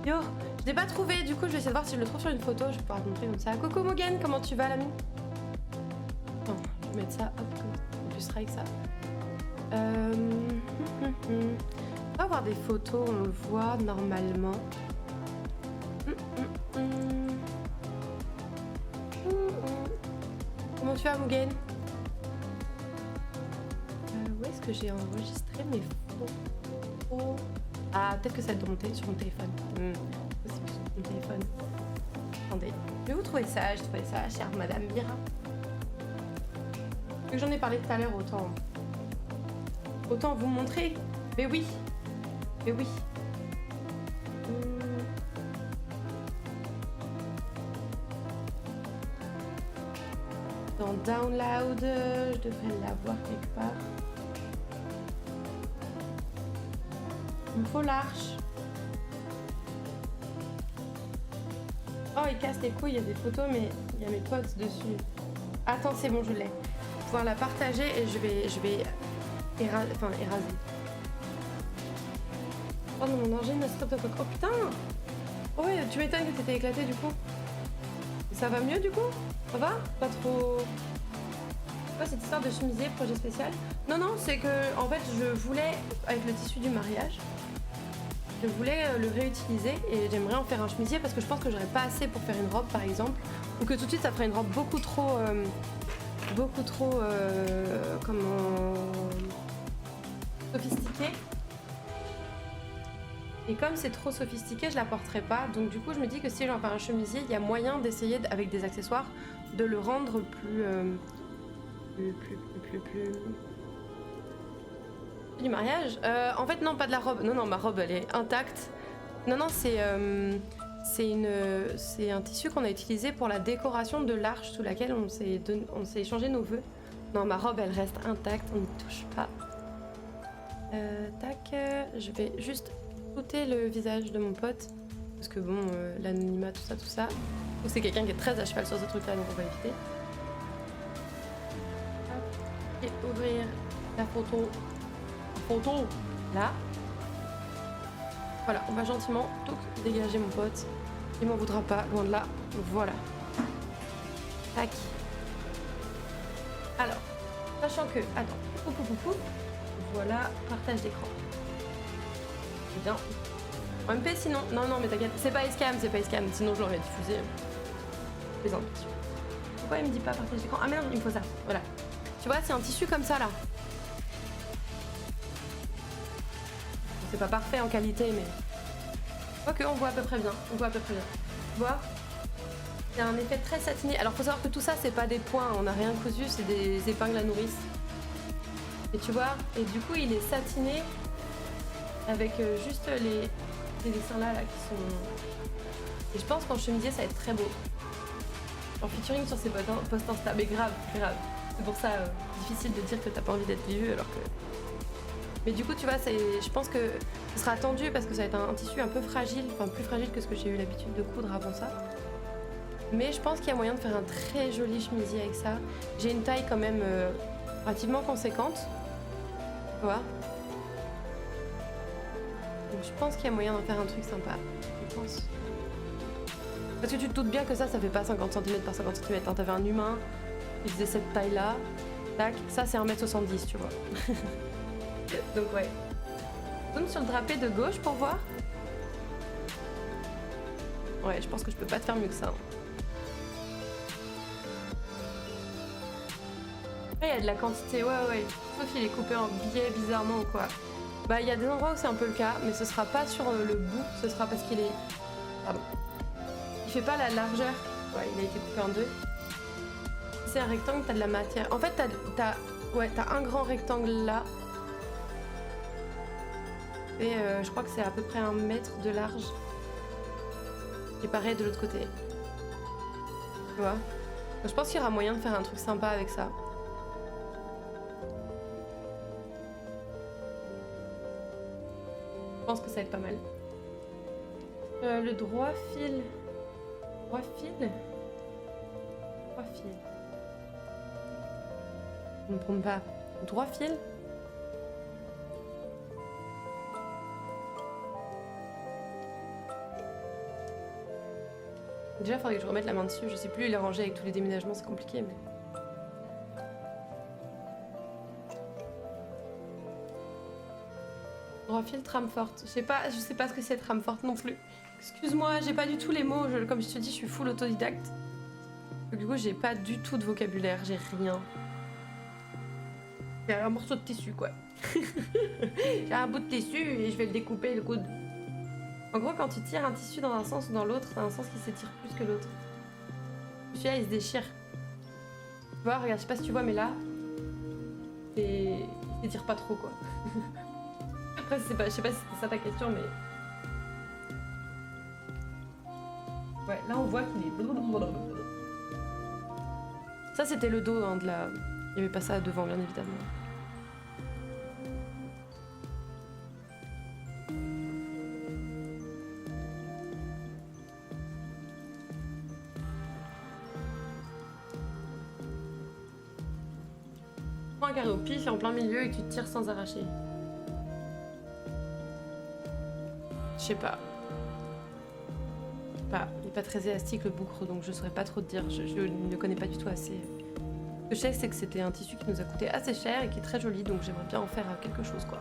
Yo, je l'ai pas trouvé, du coup je vais essayer de voir si je le trouve sur une photo, je vais pouvoir te montrer comme ça. Coucou Mogen, comment tu vas l'ami? Attends, je vais mettre ça, hop, on plus avec ça. On va avoir des photos, on le voit normalement. Comment tu vas Mogen? Où est-ce que j'ai enregistré mes photos? Ah, peut-être que ça doit monter sur mon téléphone. Possible sur mon téléphone. Attendez, je vais vous trouver ça, je trouvais ça, chère Madame Mira. Vu que j'en ai parlé tout à l'heure, autant vous montrer. Mais oui, mais oui. Dans Download, je devrais l'avoir quelque part. Il me faut l'arche. Oh, il casse les couilles, il y a des photos, mais il y a mes potes dessus. Attends, c'est bon, je l'ai. Pouvoir la partager et je vais éraser. Oh non, mon danger, ma stop de coque. Oh putain! Oh ouais, tu m'étonnes que t'étais éclaté du coup. Ça va mieux du coup? Ça va? Pas trop. C'est quoi cette histoire de chemisier, projet spécial? Non, non, c'est que en fait, je voulais, avec le tissu du mariage, je voulais le réutiliser et j'aimerais en faire un chemisier parce que je pense que j'aurais pas assez pour faire une robe par exemple. Ou que tout de suite ça ferait une robe beaucoup trop. Comment. Sophistiquée. Et comme c'est trop sophistiqué, je la porterai pas. Donc du coup, je me dis que si j'en fais un chemisier, il y a moyen d'essayer, avec des accessoires, de le rendre plus du mariage. En fait, non, pas de la robe. Non, non, ma robe, elle est intacte. Non, non, c'est un tissu qu'on a utilisé pour la décoration de l'arche sous laquelle on s'est échangé nos vœux. Non, ma robe, elle reste intacte, on n'y touche pas. Tac, je vais juste shooter le visage de mon pote. Parce que bon, l'anonymat, tout ça. C'est quelqu'un qui est très à cheval sur ce truc-là, donc on va éviter. Hop, et ouvrir la photo. Là. Voilà, on va gentiment dégager mon pote. Il m'en voudra pas, loin de là. Voilà. Tac. Alors, sachant que... Attends. Voilà, partage d'écran. Bien. En MP sinon... Non, mais t'inquiète. C'est pas Escam, sinon je l'aurais diffusé. Plaisante. Pourquoi il me dit pas partage d'écran? Ah mais non, il me faut ça. Voilà. Tu vois, c'est un tissu comme ça, là. C'est pas parfait en qualité, mais... Quoique, on voit à peu près bien. Tu vois? Il y a un effet très satiné. Alors, faut savoir que tout ça, c'est pas des points. On n'a rien cousu, c'est des épingles à nourrice. Et tu vois? Et du coup, il est satiné avec juste les dessins là qui sont... Et je pense qu'en chemisier, ça va être très beau. En featuring sur ses posts Insta. Mais grave. C'est pour ça difficile de dire que t'as pas envie d'être vieux alors que... Mais du coup, tu vois, je pense que ce sera attendu parce que ça va être un tissu un peu fragile, enfin plus fragile que ce que j'ai eu l'habitude de coudre avant ça. Mais je pense qu'il y a moyen de faire un très joli chemisier avec ça. J'ai une taille quand même relativement conséquente, tu vois. Donc je pense qu'il y a moyen d'en faire un truc sympa, je pense. Parce que tu te doutes bien que ça fait pas 50 cm par 50 cm. Hein. T'avais un humain, il faisait cette taille-là, tac, ça c'est 1m70, tu vois. Donc ouais. Zoom sur le drapé de gauche pour voir. Ouais, je pense que je peux pas te faire mieux que ça. Hein. Après, il y a de la quantité, ouais. Sauf qu'il est coupé en biais bizarrement ou quoi. Bah, il y a des endroits où c'est un peu le cas, mais ce sera pas sur le bout, ce sera parce qu'il est... Pardon. Il fait pas la largeur. Ouais, il a été coupé en deux. Si c'est un rectangle, t'as de la matière. En fait, t'as un grand rectangle là. Et je crois que c'est à peu près 1 mètre de large. Et pareil de l'autre côté. Tu vois? Donc je pense qu'il y aura moyen de faire un truc sympa avec ça. Je pense que ça va être pas mal. Le droit fil. Droit fil? Je ne me trompe pas. Droit fil? Déjà, il faudrait que je remette la main dessus. Je sais plus les ranger avec tous les déménagements, c'est compliqué. Mais... Droit fil, trame forte. Je sais pas ce que c'est trame forte non plus. Excuse-moi, j'ai pas du tout les mots. Comme je te dis, je suis full autodidacte. Du coup, j'ai pas du tout de vocabulaire. J'ai rien. J'ai un morceau de tissu, quoi. J'ai un bout de tissu et je vais le découper le coude. En gros, quand tu tires un tissu dans un sens ou dans l'autre, c'est un sens qui s'étire plus que l'autre. Celui-là, il se déchire. Tu vois, regarde, je sais pas si tu vois, mais là, il s'étire pas trop, quoi. Après, je sais pas si c'était ça ta question, mais... Ouais, là, on voit qu'il est... Ça, c'était le dos, hein, de la... Il y avait pas ça devant, bien évidemment. Un carré au pif et en plein milieu et tu te tires sans arracher. Je sais pas. Il est pas très élastique le boucre, donc je saurais pas trop te dire. Je ne le connais pas du tout assez. Ce que je sais, c'est que c'était un tissu qui nous a coûté assez cher et qui est très joli, donc j'aimerais bien en faire quelque chose, quoi.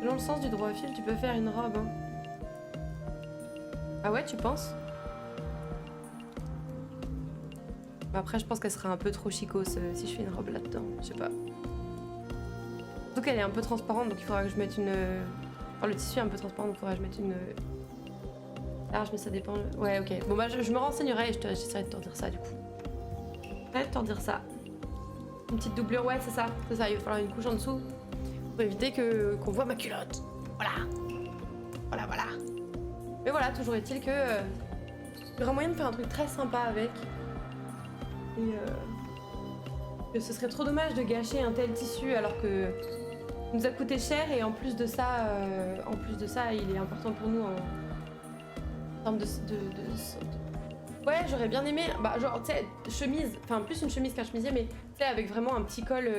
Selon le sens du droit fil, tu peux faire une robe. Hein. Ah ouais, tu penses? Après, je pense qu'elle serait un peu trop chicose si je fais une robe là-dedans. Je sais pas. Surtout qu'elle est un peu transparente, donc il faudra que je mette une... Enfin, le tissu est un peu transparent, donc il faudra que je mette une... Large, mais ça dépend... Ouais, ok. Bon, bah, je me renseignerai et j'essaierai de t'en dire ça, du coup. Ouais, de t'en dire ça. Une petite doublure, ouais, c'est ça. C'est ça, il va falloir une couche en dessous pour éviter qu'on voit ma culotte. Voilà. Voilà. Mais voilà, toujours est-il que... il y aura moyen de faire un truc très sympa avec. Et que ce serait trop dommage de gâcher un tel tissu alors que il nous a coûté cher et en plus de ça, il est important pour nous en termes de... Ouais, j'aurais bien aimé, bah genre, tu sais, chemise, enfin plus une chemise qu'un chemisier, mais tu sais, avec vraiment un petit col,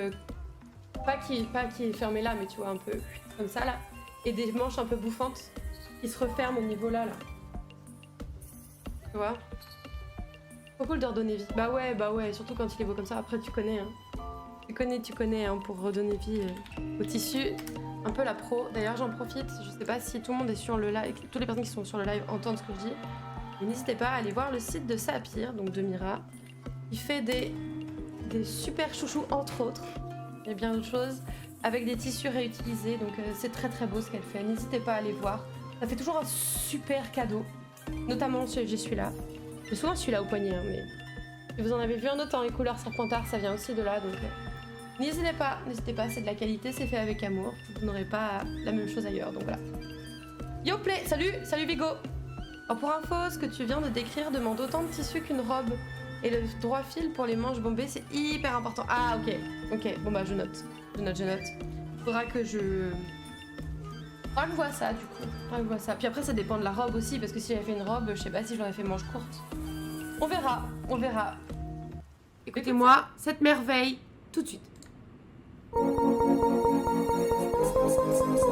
pas qui est fermé là, mais tu vois, un peu comme ça là, et des manches un peu bouffantes qui se referment au niveau là. Tu vois? Trop cool de redonner vie. Bah ouais, surtout quand il est beau comme ça. Après, tu connais, hein. Tu connais, hein, pour redonner vie au tissu. Un peu la pro. D'ailleurs, j'en profite. Je sais pas si tout le monde est sur le live, toutes les personnes qui sont sur le live entendent ce que je dis. Mais n'hésitez pas à aller voir le site de Sapir, donc de Mira. Il fait des super chouchous, entre autres. Il y a bien d'autres choses. Avec des tissus réutilisés. Donc, c'est très très beau ce qu'elle fait. N'hésitez pas à aller voir. Ça fait toujours un super cadeau. Notamment j'ai celui-là. J'ai souvent celui-là au poignet, hein, mais si vous en avez vu un autre en les couleurs serpentard, ça vient aussi de là, donc n'hésitez pas, c'est de la qualité, c'est fait avec amour. Vous n'aurez pas la même chose ailleurs, donc voilà. Yo play, salut Vigo. Alors pour info, ce que tu viens de décrire demande autant de tissu qu'une robe. Et le droit fil pour les manches bombées, c'est hyper important. Ah ok, bon bah je note. Faudra que je vois ça du coup. Puis après ça dépend de la robe aussi, parce que si j'avais fait une robe, je sais pas si j'aurais fait manche courte. On verra. Écoutez-moi cette merveille tout de suite.